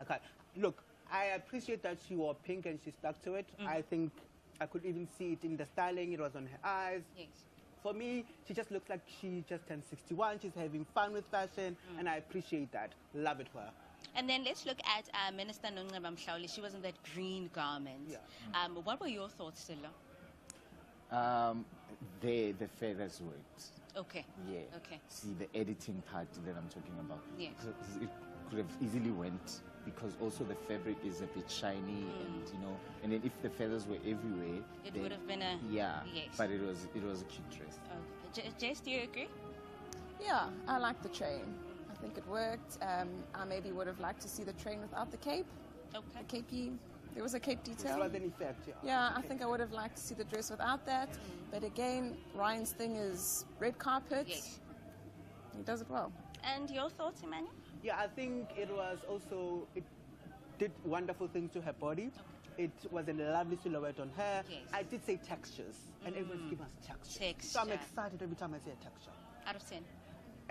I can't. Look, I appreciate that she wore pink and she stuck to it. I think I could even see it in the styling. It was on her eyes. Yes. For me, she just looks like she just turned 61. She's having fun with fashion, and I appreciate that. Love it for her. And then let's look at Minister Nongceba Mhlawuli. She was in that green garment. Yeah. What were your thoughts, Silo? The feathers worked. Okay. Yeah. Okay. See, the editing part that I'm talking about. Yes. It could have easily went, because also the fabric is a bit shiny, and then if the feathers were everywhere, It then, would have been a... yeah. Yes. But it was a cute dress. Okay. Jess, do you agree? Yeah, I like the train. I think it worked. I maybe would have liked to see the train without the cape. Okay. The capey. There was a cape detail. It was an effect, yeah. Yeah, I think I would have liked to see the dress without that. But again, Ryan's thing is red carpet. Yes. He does it well. And your thoughts, Emmanuel? Yeah, I think it was also, it did wonderful things to her body. It was a lovely silhouette on her. Yes. I did say textures, and everyone's giving us texture. So I'm excited every time I say a texture. Out of 10?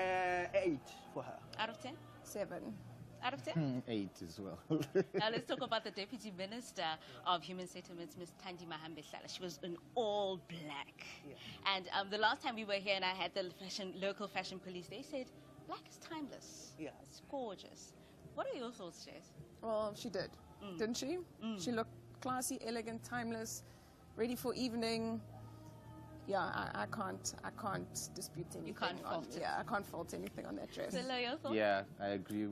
8 for her. Out of 10? 7. Out of 10? 8 as well. Now let's talk about the Deputy Minister of Human Settlements, Ms. Thandi Mahambe-Hlala. She was in all black. Yeah. And the last time we were here and I had the local fashion police, they said, black is timeless. Yeah. It's gorgeous. What are your thoughts, Jess? Well, she did, didn't she? She looked classy, elegant, timeless, ready for evening. Yeah, I can't dispute anything. You can't fault it. Yeah, I can't fault anything on that dress. Silo, your thoughts? Yeah, I agree.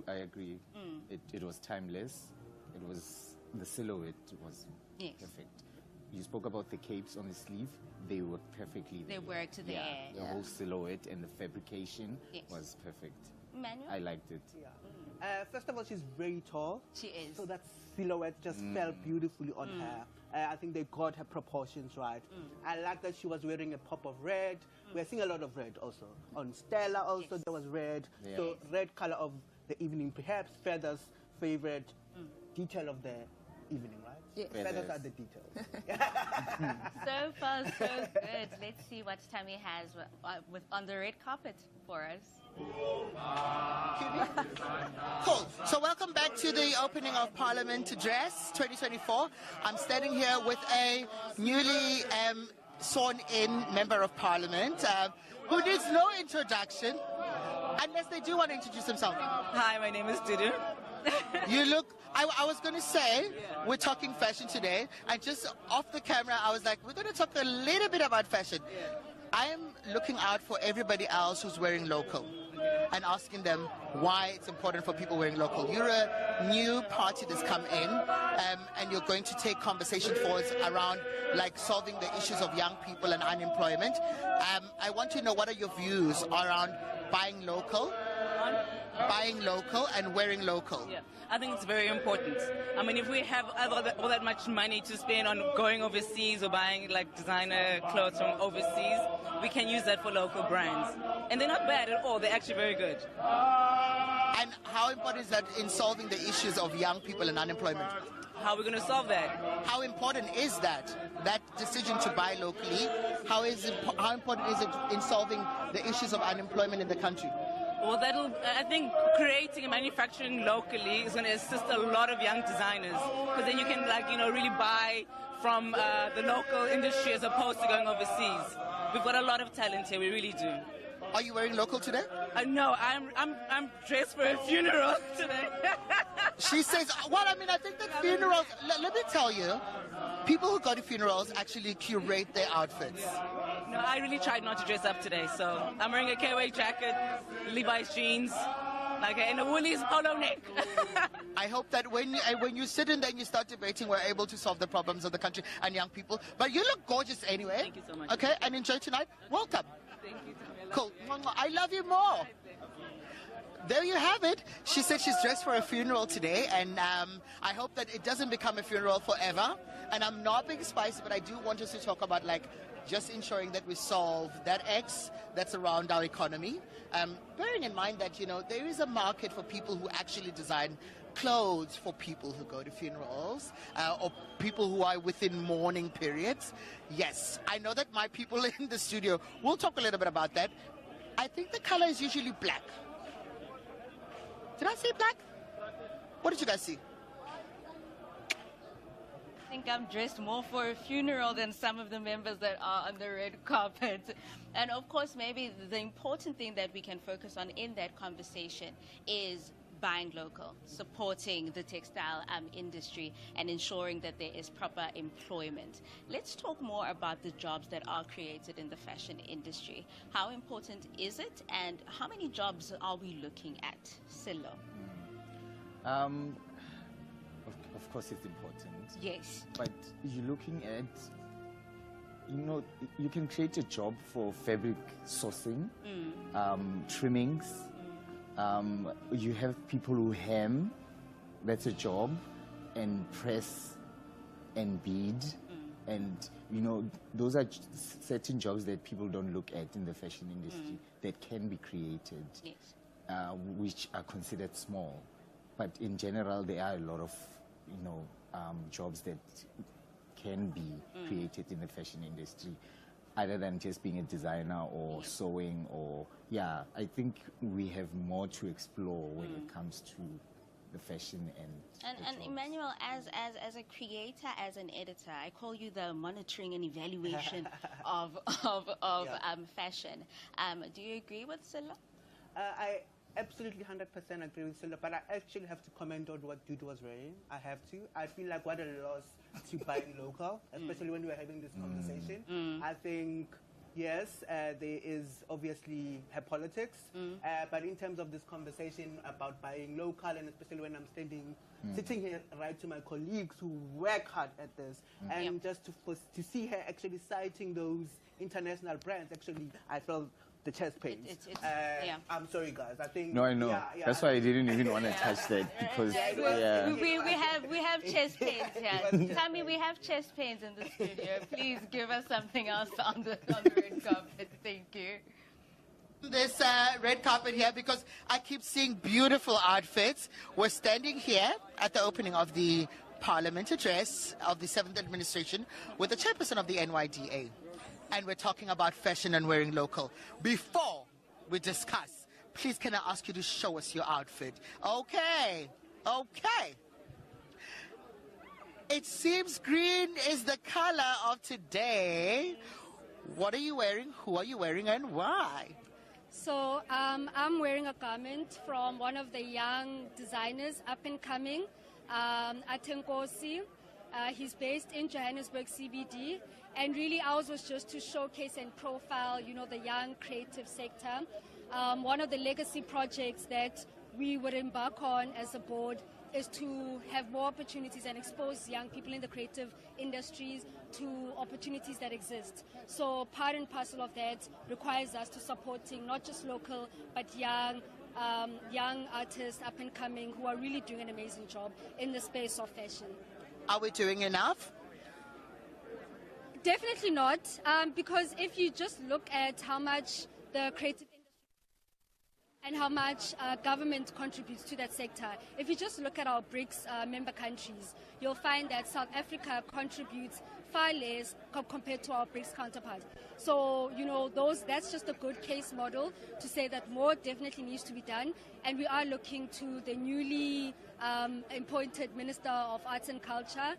It was timeless. It was, the silhouette was perfect. You spoke about the capes on the sleeve. They worked perfectly. They worked there. Yeah, the whole silhouette and the fabrication Yes. was perfect. Emmanuel? I liked it. Yeah. First of all, she's very tall. She is. So that silhouette just fell beautifully on her. I think they got her proportions right. I like that she was wearing a pop of red. We're seeing a lot of red also. On Stella also there was red. Yeah. So red color of the evening, perhaps feathers favorite detail of the evening, right? Yes. Feathers are the details. So far, so good. Let's see what Tammy has on the red carpet for us. Cool. So welcome back to the opening of Parliament Address 2024. I'm standing here with a newly sworn-in member of Parliament who needs no introduction unless they do want to introduce themselves. Hi, my name is Dudu. You look, I was going to say, we're talking fashion today, and just off the camera, I was like, we're going to talk a little bit about fashion. I am looking out for everybody else who's wearing local and asking them why it's important for people wearing local. You're a new party that's come in, and you're going to take conversation forwards around like solving the issues of young people and unemployment. I want to know, what are your views around buying local and wearing local? Yeah, I think it's very important. I mean, if we have all that much money to spend on going overseas or buying like designer clothes from overseas, we can use that for local brands. And they're not bad at all, they're actually very good. And how important is that in solving the issues of young people and unemployment? How are we going to solve that? How important is that decision to buy locally? How important is it in solving the issues of unemployment in the country? Well, I think creating and manufacturing locally is going to assist a lot of young designers, because then you can really buy from the local industry as opposed to going overseas. We've got a lot of talent here, we really do. Are you wearing local today? No, I'm dressed for a funeral today. She says, well, I mean, I think that funerals, let me tell you, people who go to funerals actually curate their outfits. No, I really tried not to dress up today, so I'm wearing a KWA jacket, Levi's jeans, and a Woolies polo neck. I hope that when you sit in there and you start debating, we're able to solve the problems of the country and young people. But you look gorgeous anyway. Thank you so much. Okay, and enjoy tonight. Welcome. Thank you. Cool. I love you more. There you have it. She said she's dressed for a funeral today, and I hope that it doesn't become a funeral forever. And I'm not being spicy, but I do want us to talk about just ensuring that we solve that X that's around our economy. Bearing in mind that, there is a market for people who actually design clothes for people who go to funerals or people who are within mourning periods. Yes, I know that my people in the studio will talk a little bit about that. I think the color is usually black. Did I say black? What did you guys see? I think I'm dressed more for a funeral than some of the members that are on the red carpet. And of course, maybe the important thing that we can focus on in that conversation is buying local, supporting the textile industry, and ensuring that there is proper employment. Let's talk more about the jobs that are created in the fashion industry. How important is it, and how many jobs are we looking at? Silo. Of course it's important. Yes. But you're looking at, you can create a job for fabric sourcing, trimmings. You have people who hem, that's a job, and press and bead. And, those are certain jobs that people don't look at in the fashion industry that can be created, which are considered small. But in general, there are a lot of, jobs that can be created in the fashion industry, other than just being a designer or sewing or, I think we have more to explore when it comes to the fashion and Emmanuel, as a creator, as an editor, I call you the monitoring and evaluation of fashion. Do you agree with Silo? I absolutely 100% agree with Silo, but I actually have to comment on what Dude was wearing. I have to. I feel like what a loss to buying local, especially when we're having this conversation. I think, yes, there is obviously her politics, but in terms of this conversation about buying local, and especially when I'm sitting here right to my colleagues who work hard at this, and just to see her actually citing those international brands, actually, I felt the chest pains. I'm sorry, guys. I think. No, I know. That's why I didn't even want to touch that because we have chest pains here. Tammy, we have chest pains in the studio. Please give us something else on the red carpet. Thank you. This red carpet here, because I keep seeing beautiful outfits. We're standing here at the opening of the Parliament address of the 7th administration with the chairperson of the NYDA. And we're talking about fashion and wearing local. Before we discuss, please can I ask you to show us your outfit? Okay. It seems green is the color of today. What are you wearing? Who are you wearing, and why? So I'm wearing a garment from one of the young designers up and coming, Atenkosi. He's based in Johannesburg CBD, and really ours was just to showcase and profile, the young creative sector. One of the legacy projects that we would embark on as a board is to have more opportunities and expose young people in the creative industries to opportunities that exist. So part and parcel of that requires us to supporting not just local, but young artists up and coming who are really doing an amazing job in the space of fashion. Are we doing enough? Definitely not, because if you just look at how much the creative industry and how much government contributes to that sector, if you just look at our BRICS member countries, you'll find that South Africa contributes far less compared to our BRICS counterpart. So, that's just a good case model to say that more definitely needs to be done, and we are looking to the newly appointed Minister of Arts and Culture.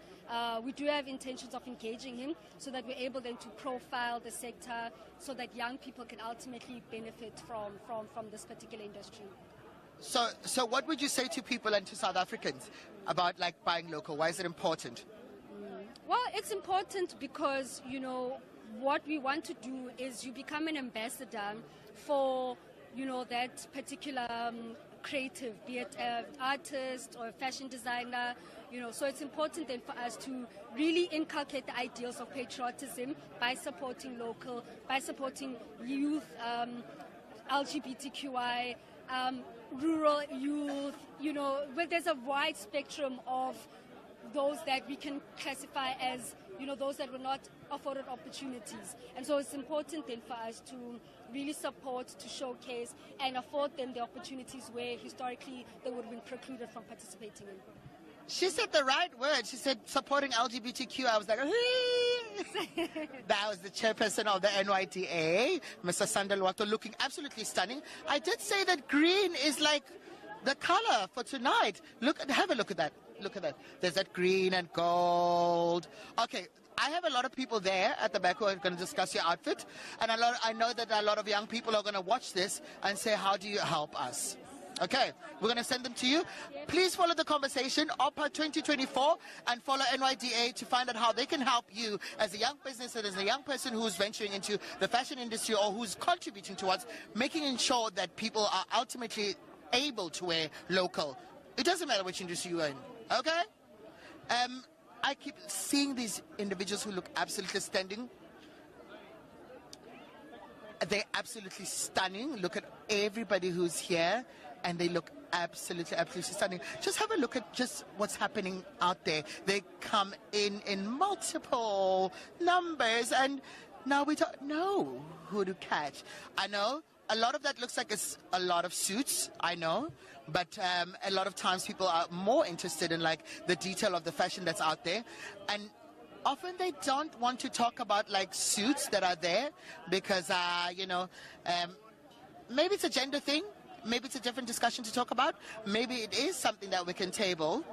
We do have intentions of engaging him so that we're able then to profile the sector so that young people can ultimately benefit from this particular industry. So what would you say to people and to South Africans about buying local? Why is it important? Well, it's important because, what we want to do is you become an ambassador for, that particular creative, be it an artist or a fashion designer, so it's important then for us to really inculcate the ideals of patriotism by supporting local, by supporting youth, LGBTQI, rural youth, where there's a wide spectrum of those that we can classify as, those that were not afforded opportunities. And so it's important then for us to really support, to showcase, and afford them the opportunities where historically they would have been precluded from participating in. She said the right word. She said supporting LGBTQ. I was like, that was the chairperson of the NYDA, Mr. Sandalwato, looking absolutely stunning. I did say that green is like the color for tonight. Have a look at that. Look at that. There's that green and gold. Okay, I have a lot of people there at the back who are going to discuss your outfit. And I know that a lot of young people are going to watch this and say, how do you help us? Okay, we're going to send them to you. Please follow the conversation, OPA 2024, and follow NYDA to find out how they can help you as a young business and as a young person who's venturing into the fashion industry or who's contributing towards making sure that people are ultimately able to wear local. It doesn't matter which industry you're in, okay? I keep seeing these individuals who look absolutely stunning. They're absolutely stunning. Look at everybody who's here, and they look absolutely stunning. Just have a look at just what's happening out there. They come in multiple numbers, and now we don't know who to catch. I know a lot of that looks like it's a lot of suits, I know, but a lot of times people are more interested in like the detail of the fashion that's out there, and often they don't want to talk about like suits that are there because maybe it's a gender thing, maybe it's a different discussion to talk about, maybe it is something that we can table,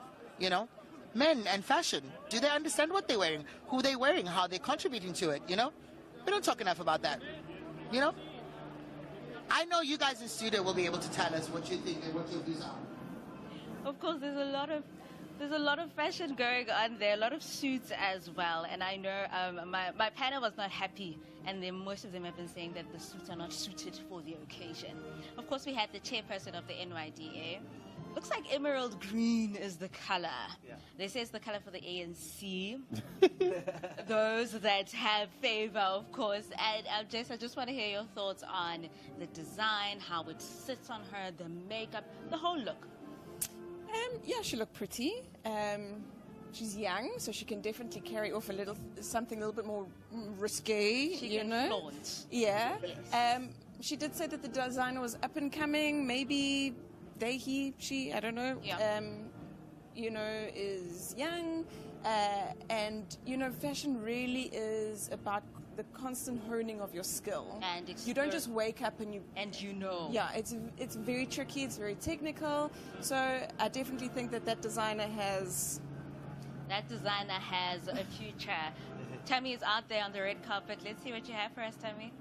men and fashion. Do they understand what they're wearing, who they're wearing, how they're contributing to it? We don't talk enough about that. I know you guys in studio will be able to tell us what you think and what your views are. Of course, there's a lot of fashion going on there, a lot of suits as well. And I know my panel was not happy, and most of them have been saying that the suits are not suited for the occasion. Of course, we had the chairperson of the NYDA. Looks like emerald green is the color. Yeah. They say it's the color for the ANC. Those that have favor, of course. And Jess, I just want to hear your thoughts on the design, how it sits on her, the makeup, the whole look. Yeah, she looked pretty. She's young, so she can definitely carry off something a little bit more risque. She can flaunt. Yeah. Yes. She did say that the designer was up and coming. Maybe she, I don't know. Yeah. Is young, and fashion really is about the constant honing of your skill. And you don't just wake up and Yeah, it's very tricky. It's very technical. So I definitely think that designer has. That designer has a future. Tammy is out there on the red carpet. Let's see what you have for us, Tammy.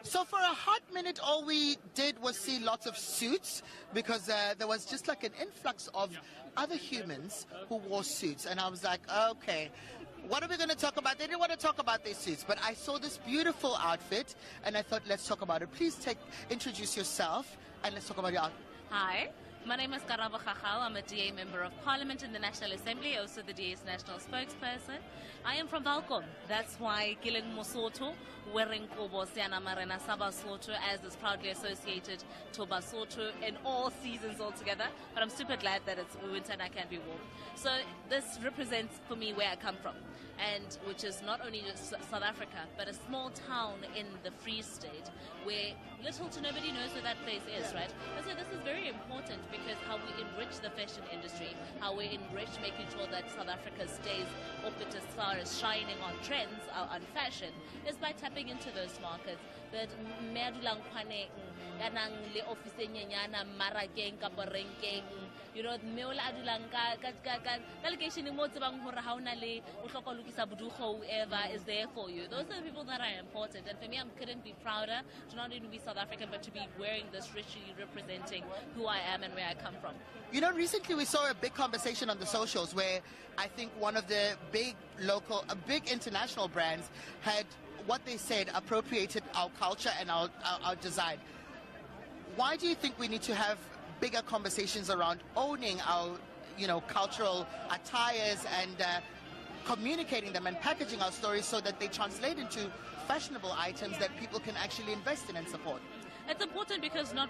So for a hot minute, all we did was see lots of suits because there was just like an influx of other humans who wore suits. And I was like, okay, what are we going to talk about? They didn't want to talk about their suits, but I saw this beautiful outfit and I thought, let's talk about it. Please introduce yourself and let's talk about your outfit. Hi. My name is Karabo Khachau. I'm a DA Member of Parliament in the National Assembly, also the DA's national spokesperson. I am from Valcom. That's why Kileng Mosotho, wearing Kobo Siana Marena Sabasotho, as is proudly associated to Basotho in all seasons altogether. But I'm super glad that it's winter and I can be warm. So this represents for me where I come from, and which is not only just South Africa, but a small town in the Free State where little to nobody knows where that place is, right? And so this is very important because how we enrich the fashion industry, how we enrich making sure that South Africa stays up as far as shining on trends, on fashion, is by tapping into those markets. But meola adulang ka location mo tsebang hore ha ona le o hloka ho lokisa budugo, whoever is there for you. Those are the people that are important, and for me, I couldn't be prouder to not only be South African but to be wearing this richly representing who I am and where I come from. Recently we saw a big conversation on the socials where I think one of the big international brands had what they said appropriated our culture and our design. Why do you think we need to have bigger conversations around owning our, cultural attires and communicating them and packaging our stories so that they translate into fashionable items that people can actually invest in and support? It's important because not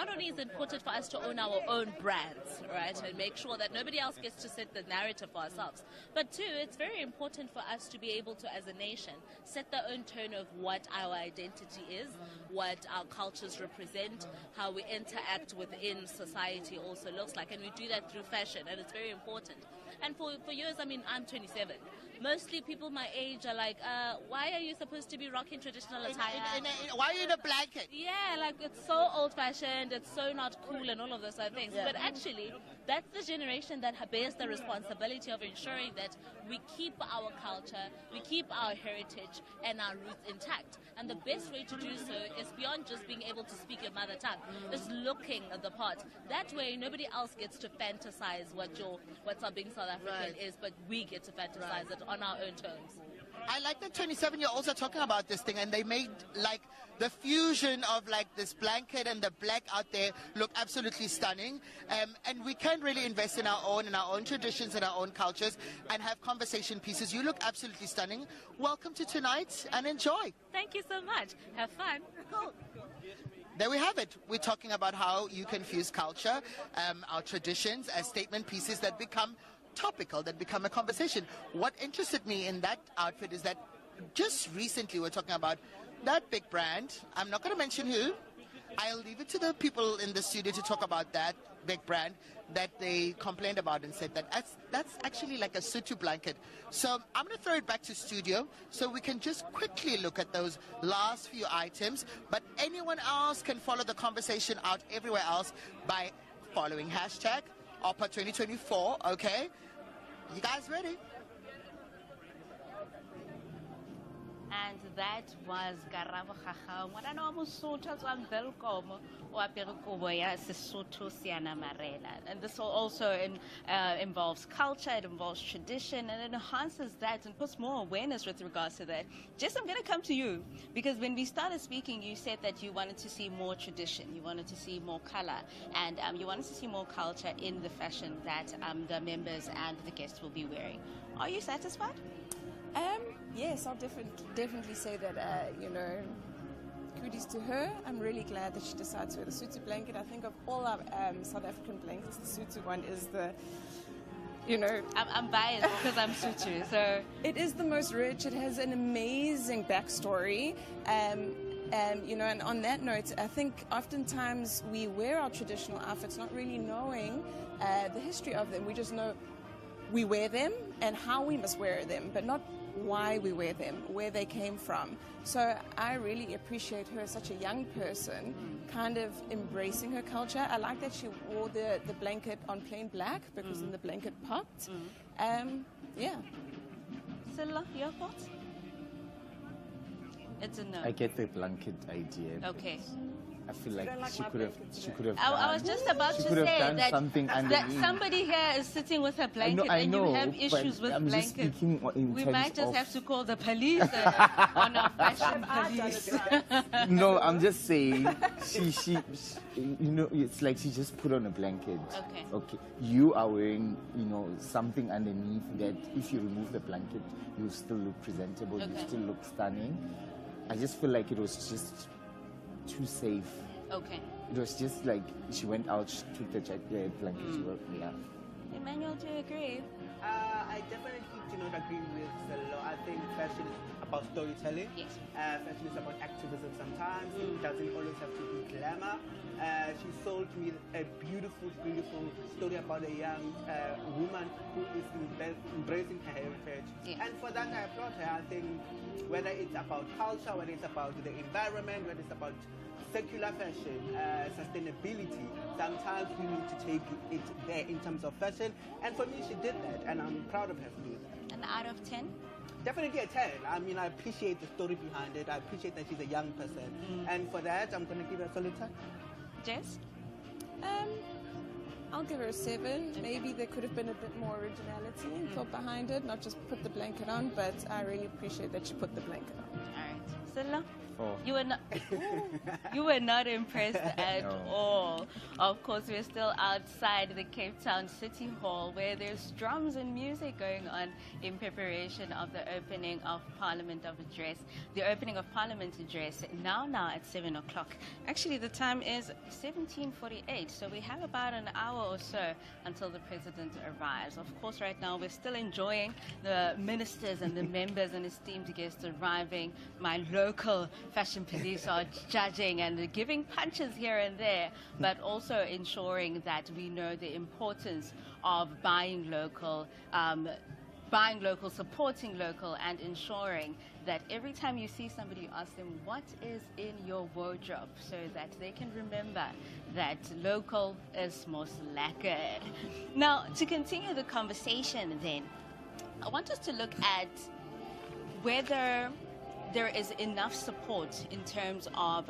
only is it important for us to own our own brands, right, and make sure that nobody else gets to set the narrative for ourselves, but two, it's very important for us to be able to, as a nation, set the own tone of what our identity is, what our cultures represent, how we interact within society also looks like, and we do that through fashion, and it's very important. And for years, I'm 27. Mostly people my age are like, why are you supposed to be rocking traditional attire? Why are you in a blanket? Yeah, like it's so old-fashioned, it's so not cool and all of those other things. Yeah. But actually, that's the generation that bears the responsibility of ensuring that we keep our culture, we keep our heritage and our roots intact. And the best way to do so is beyond just being able to speak your mother tongue, is looking at the part. That way, nobody else gets to fantasize what's our being South African is, but we get to fantasize it on our own terms. I like that 27-year-olds are talking about this thing, and they made like the fusion of like this blanket and the black out there look absolutely stunning. And we can really invest in our own traditions and our own cultures and have conversation pieces. You look absolutely stunning. Welcome to tonight and enjoy. Thank you so much. Have fun. Cool. There we have it. We're talking about how you can fuse culture, our traditions as statement pieces that become topical, that become a conversation. What interested me in that outfit is that just recently we're talking about that big brand. I'm not going to mention who. I'll leave it to the people in the studio to talk about that big brand that they complained about and said that that's actually like a Sutu blanket. So I'm going to throw it back to studio so we can just quickly look at those last few items. But anyone else can follow the conversation out everywhere else by following hashtag #OPA2024, okay? You guys ready? And that was Karabo Khakha, ngwana wa Mosotho a tswang Welkom, o apere kobo ya Sesotho Siana Marela. And this also involves culture, it involves tradition, and it enhances that and puts more awareness with regards to that. Jess, I'm going to come to you, because when we started speaking, you said that you wanted to see more tradition, you wanted to see more color, and you wanted to see more culture in the fashion that the members and the guests will be wearing. Are you satisfied? Yes, I'll definitely say that, you know, kudos to her. I'm really glad that she decided to wear the Sutu blanket. I think of all our South African blankets, the Sutu one is the, you know... I'm biased because I'm Sutu, so... It is the most rich. It has an amazing backstory. You know, and on that note, I think oftentimes we wear our traditional outfits not really knowing the history of them. We just know we wear them and how we must wear them, but not why we wear them, where they came from. So I really appreciate her as such a young person, kind of embracing her culture. I like that she wore the blanket on plain black, because then the blanket popped. Yeah. Silla, your thoughts? It's a no. I get the blanket idea. Okay. I feel like she could have. I was just about to say that somebody here is sitting with a blanket and you have issues with blankets. We might just have to call the police on our fashion police. No, I'm just saying, she, you know, it's like she just put on a blanket. Okay. Okay. You are wearing, you know, something underneath that. If you remove the blanket, you still look presentable. Okay. You still look stunning. I just feel like it was just too safe. Okay. It was just like she went out, she took the blanket, she wrote me out. Emmanuel, do you agree? I definitely do not agree with Selo. I think fashion is about storytelling. Yes. Fashion is about activism sometimes. It doesn't always have to be glamour. She sold me a beautiful, beautiful story about a young woman who is embracing her heritage. Yes. And for that, I applaud her. I think whether it's about culture, whether it's about the environment, whether it's about secular fashion, sustainability, sometimes we need to take it there in terms of fashion. And for me, she did that, and I'm proud of her for doing that. An out of 10? Definitely a 10. I mean, I appreciate the story behind it. I appreciate that she's a young person. And for that, I'm going to give her a solid 10. Jess? I'll give her a 7. Maybe there could have been a bit more originality and thought behind it, not just put the blanket on, but I really appreciate that she put the blanket on. All right. Silla? Oh. You were not impressed at all. Of course, we're still outside the Cape Town City Hall, where there's drums and music going on in preparation of the opening of Parliament Address. The opening of Parliament Address now at 7 o'clock. Actually, the time is 17:48, so we have about an hour or so until the President arrives. Of course, right now we're still enjoying the ministers and the members and esteemed guests arriving. My local fashion police are judging and giving punches here and there, but also ensuring that we know the importance of buying local, buying local, supporting local, and ensuring that every time you see somebody, you ask them, what is in your wardrobe, so that they can remember that local is most lekker. Now, to continue the conversation then, I want us to look at whether there is enough support in terms of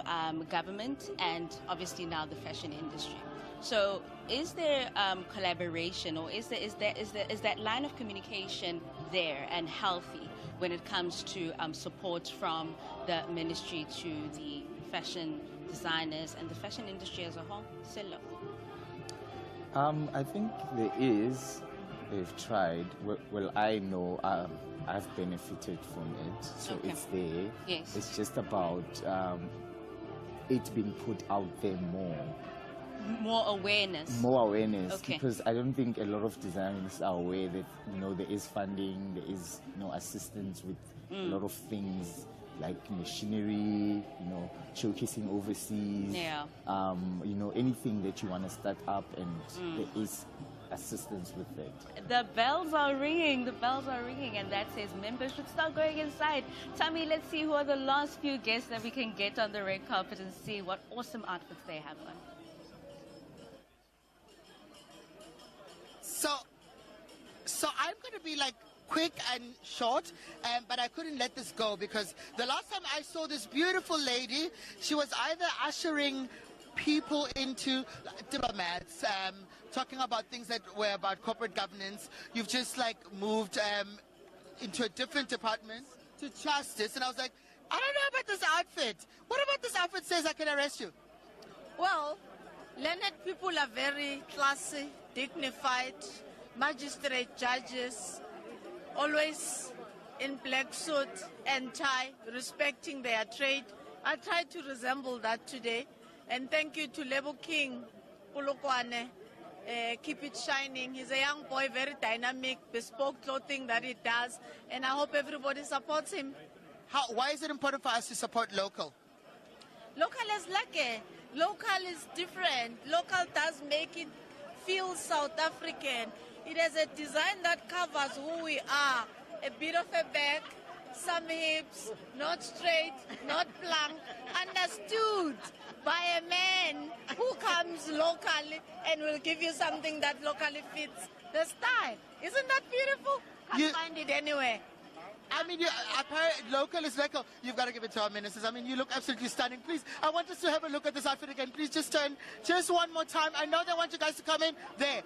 government and obviously now the fashion industry. So is there collaboration, or is that line of communication there and healthy when it comes to support from the ministry to the fashion designers and the fashion industry as a whole? Silo. I think there is. They've tried. Well, I know I've benefited from it, so Okay. it's there. Yes. It's just about it being put out there more. More awareness. More awareness, Okay. because I don't think a lot of designers are aware that there is funding, there is assistance with a lot of things like machinery, showcasing overseas. Yeah. Anything that you want to start up, and there is assistance with it. The bells are ringing, and that says members should start going inside. Tammy, let's see who are the last few guests that we can get on the red carpet and see what awesome outfits they have on. So I'm going to be like quick and short, but I couldn't let this go because the last time I saw this beautiful lady, she was either ushering people into diplomats, talking about things that were about corporate governance. You've just like moved into a different department to justice, and I was like, I don't know about this outfit. What about this outfit says I can arrest you? Well, learned people are very classy, dignified, magistrate judges, always in black suit and tie, respecting their trade. I tried to resemble that today. And thank you to Lebo King, Polokwane. Keep it shining. He's a young boy, very dynamic, bespoke clothing that he does. And I hope everybody supports him. Why is it important for us to support local? Local is lucky. Local is different. Local does make it feel South African. It has a design that covers who we are. A bit of a back, some hips, not straight, not plump, understood by a man who comes locally and will give you something that locally fits the style. Isn't that beautiful? Can't find it anywhere. I mean, local is local. You've got to give it to our ministers. I mean, you look absolutely stunning. Please, I want us to have a look at this outfit again. Please just turn just one more time. I know they want you guys to come in. There.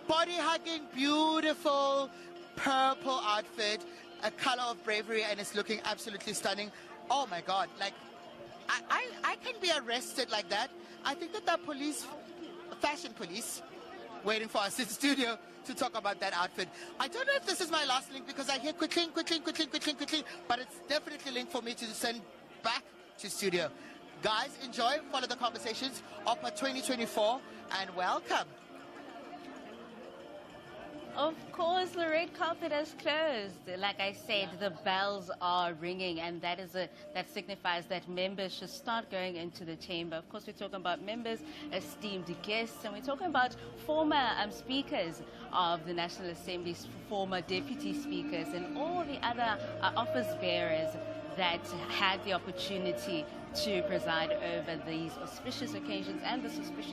Body-hugging, beautiful purple outfit, a color of bravery, and it's looking absolutely stunning. Oh, my God. Like, I can be arrested like that. I think that the police, fashion police, waiting for us in the studio to talk about that outfit. I don't know if this is my last link because I hear quickly, but it's definitely a link for me to send back to studio. Guys, enjoy, follow the conversations. OPA 2024, and welcome. Of course, the red carpet has closed. Like I said, the bells are ringing, and that signifies that members should start going into the chamber. Of course, we're talking about members, esteemed guests, and we're talking about former speakers of the National Assembly, former deputy speakers, and all the other office bearers that had the opportunity to preside over these auspicious occasions and the suspicious